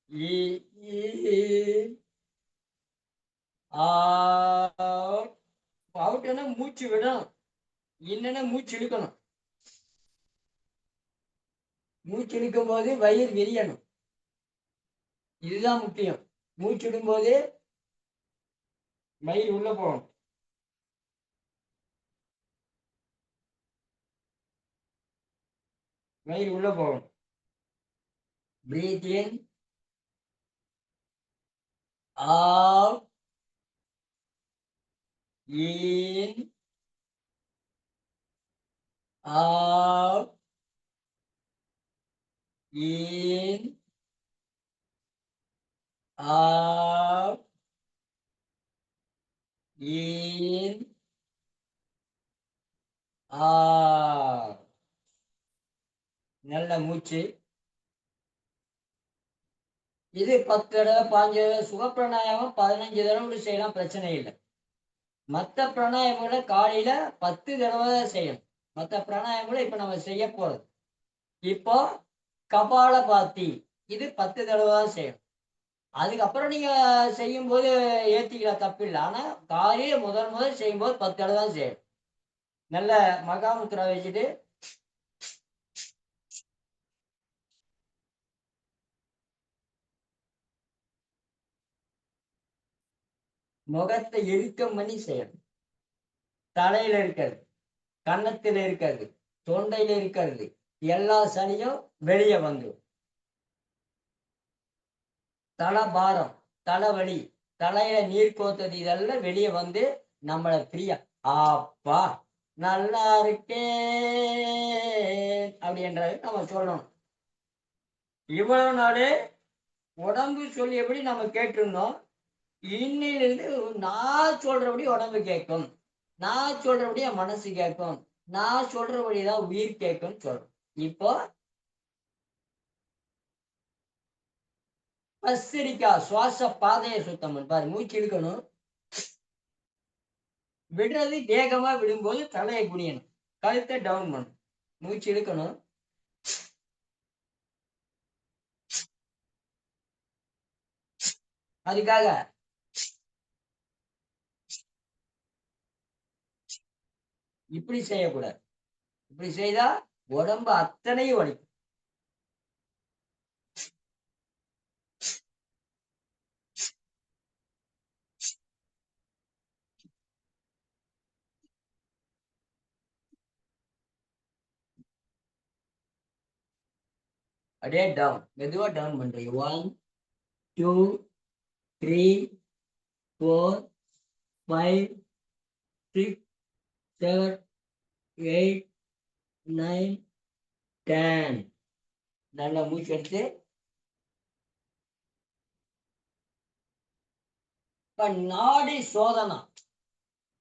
[SPEAKER 1] in, out. அவுட்னா மூச்சு விடணும், என்னன்னா மூச்சு இழுக்கணும். மூச்சு இழுக்கும் போது வயிறு விரியணும், இதுதான் முக்கியம். மூச்சு விடும் போது வயிறு உள்ள போகணும். வயிறு உள்ள போகணும். Breath in, out, in, out, in, out, in, out. நல்ல மூச்சு. இது 10 தடவை 15 தடவை. சுகப்பிராணாயாமம் 15 தடவை செய்யலாம், பிரச்சனை இல்லை. மற்ற பிராணாயாமங்களை காலையில 10 தடவை தான் செய்யணும். மற்ற பிராணாயாமங்களை இப்ப நம்ம செய்ய போறது. இப்போ கபாலபாத்தி இது 10 தடவை தான் செய்யணும். அதுக்கப்புறம் நீங்க செய்யும் போது ஏத்திக்கலாம், தப்பு இல்லை. ஆனா காலையில முதல் செய்யும் போது 10 தடவை தான் செய்யணும். நல்ல மகாமுத்ரா வச்சுட்டு முகத்தை இறுக்கம் பண்ணி செய்யணும். தலையில இருக்கிறது, கன்னத்தில் இருக்கிறது, தொண்டையில இருக்கிறது எல்லா சனியும் வெளியே வந்துடும். தலபாரம், தலைவலி, தலையில நீர் கோத்தது இதெல்லாம் வெளியே வந்து நம்மளை ஃப்ரீயா, அப்பா நல்லா இருக்கேன் அப்படின்றது நம்ம சொல்லணும். இவ்வளவு நாளே உடம்பு சொல்லி எப்படி நம்ம கேட்டிருந்தோம், இன்னிலிருந்து நான் சொல்றபடி உடம்பு கேட்கும், நான் சொல்றபடி என் மனசு கேட்கும், நான் சொல்றபடிதான் உயிர் கேட்கும் சொல்றோம். இப்போ பஸ்திரிக்கா சுவாச பாதையை சுத்தம் பாரு. மூச்சு இழுக்கணும், விடுறது வேகமா விடும்போது தலையை குனியணும், கழுத்தை டவுன் பண்ணணும். மூச்சு இழுக்கணும், அதுக்காக இப்படி செய்யக்கூடாது. இப்படி செய்தா உடம்பு அத்தனையும் வலிக்கும். அப்படியே டவுன், மெதுவா டவுன் பண்றீங்க. 1, 2, 3, 4, 5, 6, 7, 8, 9, 10. நல்லா மூச்சு எடுத்து இப்ப நாடி சோதனை.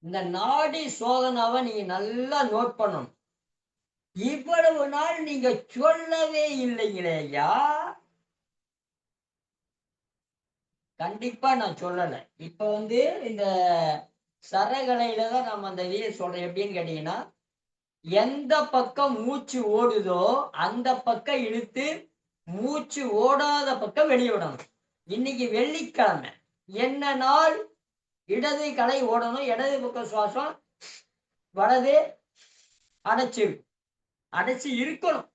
[SPEAKER 1] இந்த நாடி சோதனாவை நீங்க நல்லா நோட் பண்ணணும். இவ்வளவு நாள் நீங்க சொல்லவே இல்லைங்களே ஐயா. கண்டிப்பா நான் சொல்லல. இப்ப இந்த சரகலையில தான் நம்ம அந்த சொல்றேன். எப்படின்னு கேட்டீங்கன்னா, எந்த பக்கம் மூச்சு ஓடுதோ அந்த பக்கம் இழுத்து, மூச்சு ஓடாத பக்கம் வெளிய விடணும். இன்னைக்கு வெள்ளிக்கிழமை. என்ன நாள்? இடது கலை ஓடணும். இடது பக்கம் சுவாசம், வலது அடைச்சு அடைச்சு இருக்கணும்.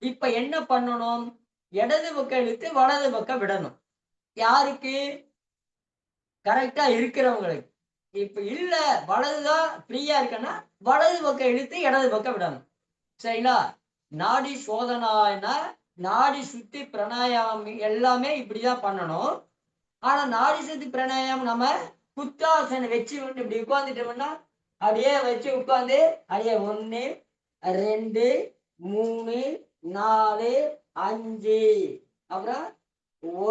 [SPEAKER 1] இப்ப என்ன பண்ணணும்? இடது பக்கம் இழுத்து வலது பக்கம் விடணும். யாருக்கு? கரெக்டா இருக்கிறவங்களுக்கு. இப்ப இல்ல, வலதுதான் ஃப்ரீயா இருக்குன்னா வலது பக்கம் இழுத்து இடது பக்கம் விடணும். சரிங்களா? நாடி சோதனைனா நாடி சுத்தி பிராணாயாமம் எல்லாமே இப்படிதான் பண்ணணும். ஆனா நாடி சுத்தி பிராணாயாமம் நம்ம குத்தாசனம் வச்சு இப்படி உட்கார்ந்துட்டோம்னா, அப்படியே வச்சு உட்கார்ந்து அப்படியே 1, 2, 3, 4, 5, அப்புறம்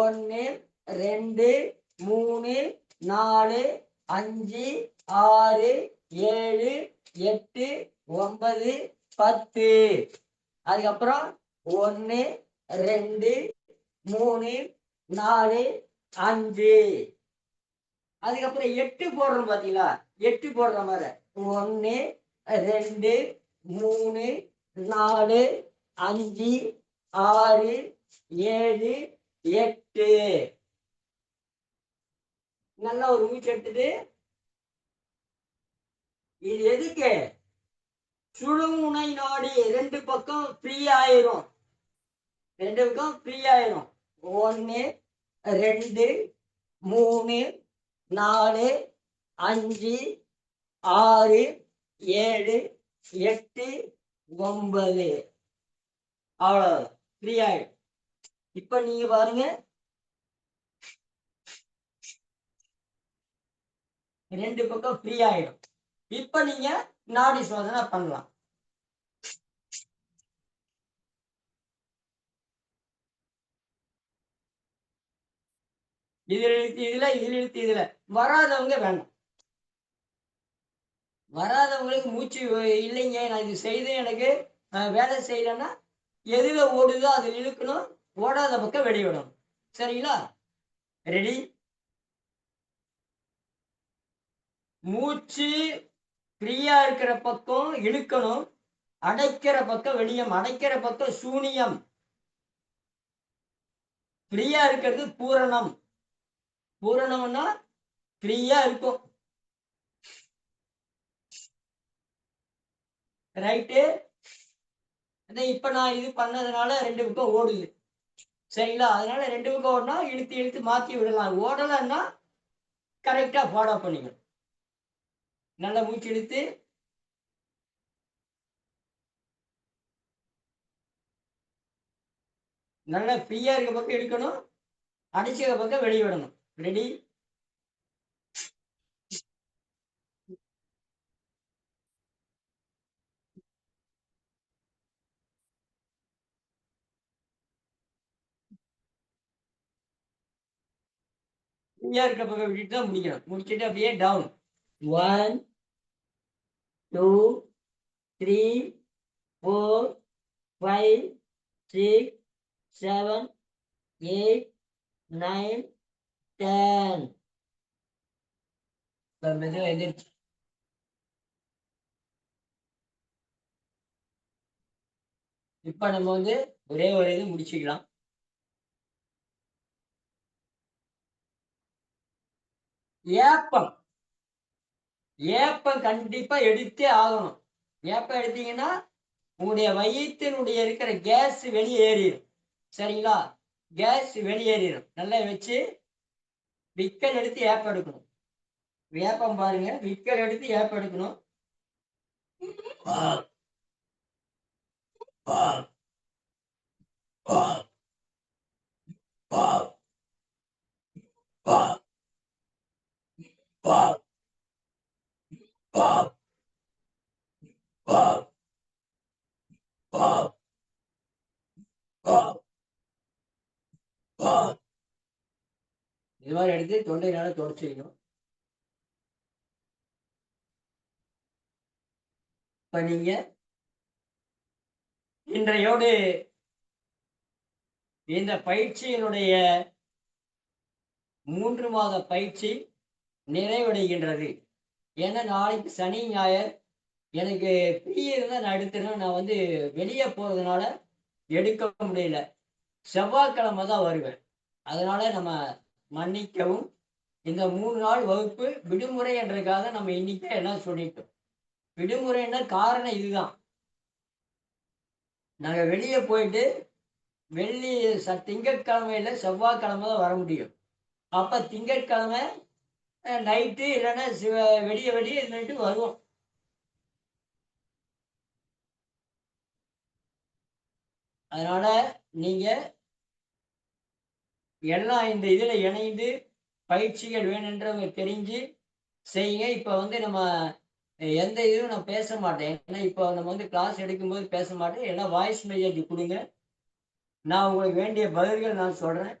[SPEAKER 1] 1, 2, 3, 4, 5, 6, 7, 8, 9, 10. அதுக்கப்புறம் 1, 2, 3, 4, 5. அதுக்கப்புறம் 8 போடுறோம் பாத்தீங்களா? 8 போடுற மாதிரி 1, 2, 3, 4, 5, 6, 7, 8. நல்லா ஒரு மூச்சு எடுத்துட்டு, இது எதுக்கு? சுழுமுனை நாடி 2 பக்கம் ஃப்ரீ ஆயிரும். 2 பக்கம் ஃப்ரீ ஆயிரும். 1, 2, 3, 4, 5, 6, 7, 8, 9. அவ்வளவு ஃப்ரீ ஆயிடும். இப்ப நீங்க பாருங்க, 2 பக்கம் ஃப்ரீ ஆயிடும். இப்ப நீங்க நாடி சோதனை பண்ணலாம். இதுல இழுத்து இதுல, இதுல இழுத்து இதுல. வராதவங்க வேண்டாம். வராதவங்களுக்கு மூச்சு இல்லைங்க, நான் இது செய்து எனக்கு வேலை செய்யலைன்னா, எதுல ஓடுதோ அதில் இழுக்கணும், ஓடாத பக்கம் வெளியிடணும். சரிங்களா? ரெடி? மூச்சு ஃப்ரீயா இருக்கிற பக்கம் இழுக்கணும், அடைக்கிற பக்கம் வெளியம். அடைக்கிற பக்கம் சூனியம், ஃப்ரீயா இருக்கிறது பூரணம். பூரணம்னா ஃப்ரீயா இருக்கும். ரைட்டு? இப்ப நான் இது பண்ணதுனால 2 பக்கம் ஓடுது. சரிங்களா? அதனால 2 பக்கம் ஓடுனா இழுத்து இழுத்து மாத்தி விடலாம். ஓடலைன்னா கரெக்டா ஃபாலோ பண்ணிக்கணும். நல்லா மூச்சு இழுத்து நல்லா ஃப்ரீயா இருக்க பக்கம் இழுக்கணும், அடிச்சுக்க பக்கம் வெளியே விடணும். ரெடி? ஃப்ரீயா இருக்க பக்கம் விட்டுட்டு தான் முடிக்கணும். முடிச்சுட்டு அப்படியே டவுன். 1, 2, 3, 4, 5, 6, 7, 8, 9, 10. மெதுவாக எதிர்த்து இப்ப நம்ம ஒரே ஒரு இது முடிச்சுக்கலாம். ஏப்பம். ஏப்பம் கண்டிப்பா எடுத்தே ஆகணும். ஏப்பம் எடுத்தீங்கன்னா உங்களுடைய வயிற்றினுடைய இருக்கிற கேஸ் வெளியேறிடும். சரிங்களா? கேஸ் வெளியேறிடும். நல்லா வச்சு விக்கல் எடுத்து ஏப்பம் எடுக்கணும். ஏப்பம் பாருங்க, விக்கல் எடுத்து ஏப்பம் எடுக்கணும். இது மாதிரி எடுத்து தொண்டையினால தொடச்சிக்கணும். இப்ப நீங்க இன்றையோடு இந்த பயிற்சியினுடைய 3 மாத பயிற்சி நிறைவடைகின்றது. ஏன்னா நாளைக்கு சனி ஞாயிறு எனக்கு ஃப்ரீ இருந்தா நான் எடுத்துருவேன். நான் வந்து வெளியே போறதுனால எடுக்க முடியல. செவ்வாய்க்கிழமை தான் வருவேன். அதனால நம்ம மன்னிக்கவும். இந்த 3 நாள் வகுப்பு விடுமுறை என்றதுக்காக நம்ம இன்னைக்கே எல்லாம் சொல்லிட்டோம். விடுமுறைன்னா காரணம் இதுதான். நாங்க வெளியே போயிட்டு வெள்ளி திங்கட்கிழமையில செவ்வாய்க்கிழமை தான் வர முடியும். அப்ப திங்கட்கிழமை நைட்டு இல்லைன்னா வெடிய வெடிய இருந்துட்டு வருவோம். அதனால நீங்க எல்லாம் இந்த இதுல இணைந்து பயிற்சிகள் வேணுன்றவங்க தெரிஞ்சு செய்யுங்க. இப்ப வந்து நம்ம எந்த இதுவும் நான் பேச மாட்டேன். ஏன்னா இப்போ நம்ம வந்து கிளாஸ் எடுக்கும்போது பேச மாட்டேன். எல்லாம் வாய்ஸ் மெசேஜ் கொடுங்க. நான் உங்களுக்கு வேண்டிய பதில்கள் நான் சொல்றேன்.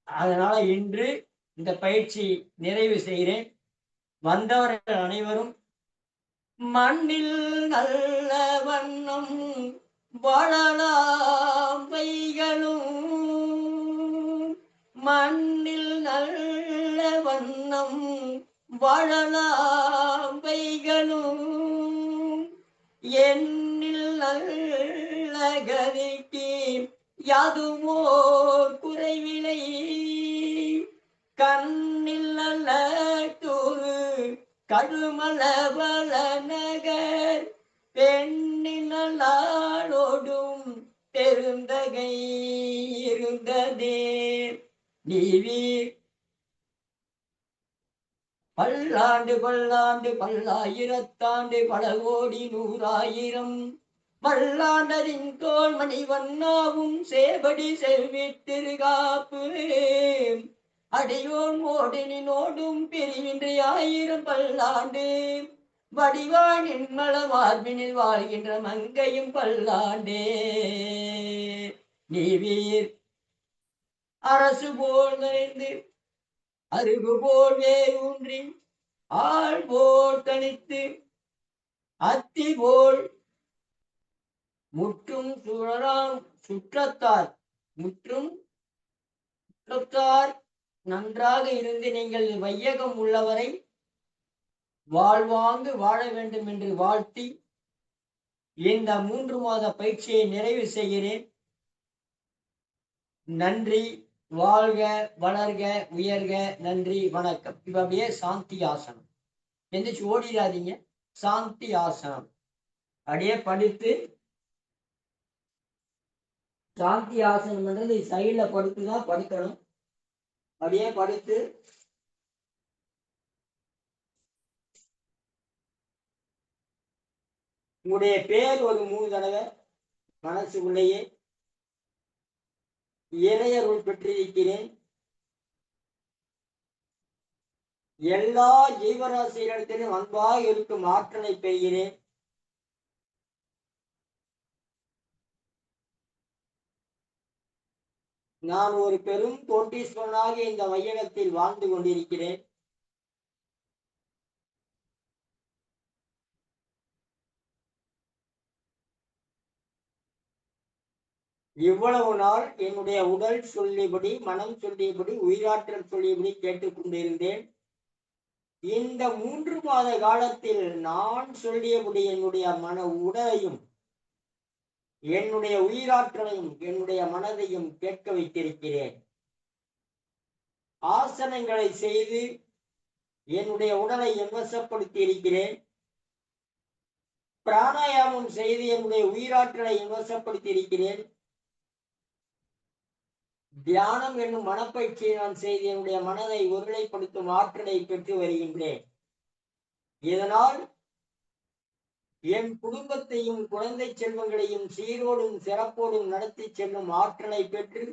[SPEAKER 1] அதனால இன்று இந்த பயிற்சி நிறைவு செய்கிறேன். வந்தவர்கள் அனைவரும் மண்ணில் நல்ல வண்ணம் வாழலாம் வைகளும், மண்ணில் நல்ல வண்ணம் வாழலாம் வைகளும், எண்ணில் நல்ல கதிக்கு யாதுமோ குறைவிலை, கண்ணில் நல்ல தூரு கடுமல வள நகர், பெண்ணின் நாளோடும் பெருந்தகை இருந்ததே நீவி, பல்லாண்டு பல்லாண்டு பல்லாயிரத்தாண்டு பல கோடி நூறாயிரம் மல்லாண்டரின் தோல் மணிவண்ணாவும் சேபடி செல்வித்திருகாப்பு, அடியோன் ஓடினோடும் பிரிவின்றி 1000 பல்லாண்டு, வடிவான் என்மல மார்பினில் வாழ்கின்ற மங்கையும் பல்லாண்டே நீவீர். அரசு போல் நிறைந்து அருகு போல் வேரூன்றி ஆள் போல் தனித்து அத்தி போல் முற்றும் சுழலாம் சுற்றத்தார், முற்றும் சுற்றத்தார் நன்றாக இருந்து நீங்கள் வையகம் உள்ளவரை வாழ்வாங்கு வாழ வேண்டும் என்று வாழ்த்தி இந்த 3 மாத பயிற்சியை நிறைவு செய்கிறேன். நன்றி. வாழ்க வளர்க உயர்க. நன்றி வணக்கம். இப்ப அப்படியே சாந்தி ஆசனம் எந்திரிச்சு ஓடிடாதீங்க. சாந்தி ஆசனம் அப்படியே படுத்து, சாந்தி ஆசனம் பண்றது சைட்ல படுத்துதான் படுக்கணும். அப்படியே படுத்து உங்களுடைய பேர் ஒரு 3 தடவை மனசுக்குள்ளேயே இறையருள் பெற்றிருக்கிறேன், எல்லா ஜீவராசிகளிடத்திலும் அன்பாக இருக்கும் ஆற்றலை பெறுகிறேன், நான் ஒரு பெரும் கோட்டீஸ்வரனாக இந்த வையகத்தில் வாழ்ந்து கொண்டிருக்கிறேன், இவ்வளவு நாள் என்னுடைய உடல் சொல்லியபடி மனம் சொல்லியபடி உயிராற்றல் சொல்லியபடி கேட்டுக்கொண்டிருந்தேன். இந்த 3 மாத காலத்தில் நான் சொல்லியபடி என்னுடைய மன உடலையும் என்னுடைய உயிராற்றலையும் என்னுடைய மனதையும் கேட்க வைத்திருக்கிறேன். ஆசனங்களை செய்து
[SPEAKER 2] என்னுடைய உடலை என்வசப்படுத்தி இருக்கிறேன். பிராணாயாமம் செய்து என்னுடைய உயிராற்றலை என்வசப்படுத்தி இருக்கிறேன். தியானம் என்னும் மனப்பயிற்சியை நான் செய்து என்னுடைய மனதை ஒருநிலைப்படுத்தும் ஆற்றலை பெற்று வருகின்றேன். இதனால் என் குடும்பத்தையும் குழந்தை செல்வங்களையும் சீரோடும் சிறப்போடும் நடத்தி செல்லும் ஆற்றலை பெற்று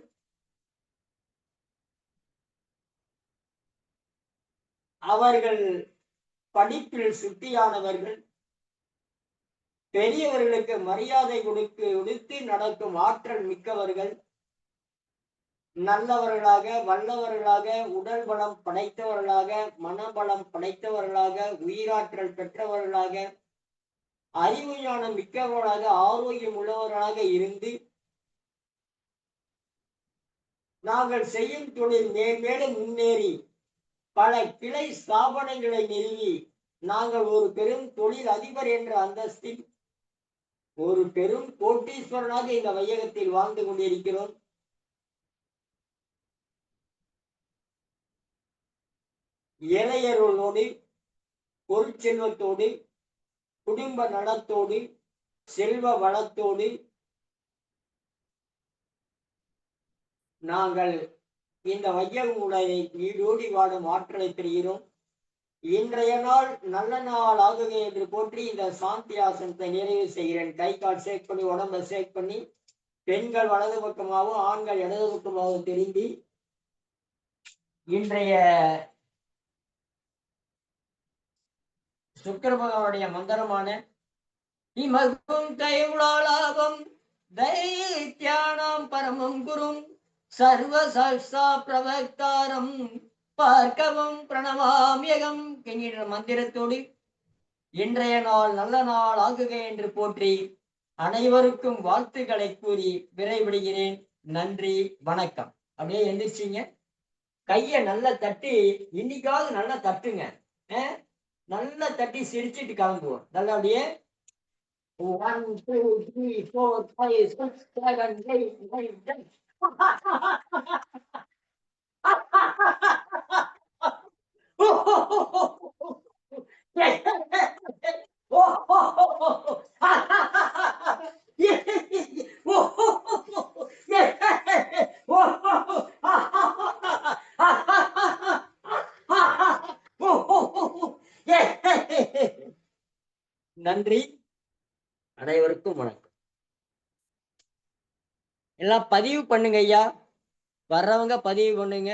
[SPEAKER 2] அவர்கள் படிப்பில் சுட்டியானவர்கள், பெரியவர்களுக்கு மரியாதை கொடுத்து நடக்கும் ஆற்றல் மிக்கவர்கள், நல்லவர்களாக, வல்லவர்களாக, உடல் பலம் படைத்தவர்களாக, மனபலம் படைத்தவர்களாக, உயிராற்றல் பெற்றவர்களாக, அறிவு ஞானம் மிக்கவர்களாக, ஆரோக்கியம் உள்ளவர்களாக இருந்து நாங்கள் செய்யும் தொழில் மேலும் முன்னேறி பல கிளை ஸ்தாபனங்களை நிறுவி நாங்கள் ஒரு பெரும் தொழில் அதிபர் என்ற அந்தஸ்தில் ஒரு பெரும் கோட்டீஸ்வரனாக இந்த வையகத்தில் வாழ்ந்து கொண்டிருக்கிறோம். இளையர்களோடு, பொருட்செல்வத்தோடு, குடும்ப நலத்தோடு, செல்வ வளத்தோடு நாங்கள் இந்த வையகம் உலகை நீடோடி வாடும் ஆற்றலை பெறுகிறோம். இன்றைய நாள் நல்ல நாள் ஆகுக என்று போற்றி இந்த சாந்தி ஆசனத்தை நிறைவு செய்கிறேன். கை கால் சேக் பண்ணி, உடம்பை சேக் பண்ணி, பெண்கள் வலது பக்கமாகவும் ஆண்கள் இடது பக்கமாகவும் திரும்பி இன்றைய சுக்கிர பகவானுடைய மந்திரமான இமகும் கைவுளாலாபம் தைத்யானாம் பரமம் குரும் சர்வ சல்சா பிரவக்தாரம் பார்க்கவும் பிரணவாமியகம் என்கிற மந்திரத்தோடு இன்றைய நாள் நல்ல நாள் ஆகுக என்று போற்றி அனைவருக்கும் வாழ்த்துக்களை கூறி விரைவிடுகிறேன். நன்றி, வணக்கம். அப்படியே எந்திரிச்சிங்க, கைய நல்லா தட்டி, இன்னைக்காவது நல்லா தட்டுங்க, நல்லா தட்டி சிரிச்சிட்டு கிளம்புவோம். நல்லா அப்படியே 1 2 3 4 5 6 7 8 9 10 நன்றி, அனைவருக்கும் வணக்கம். எல்லாம் பதிவு பண்ணுங்க ஐயா, வர்றவங்க பதிவு பண்ணுங்க.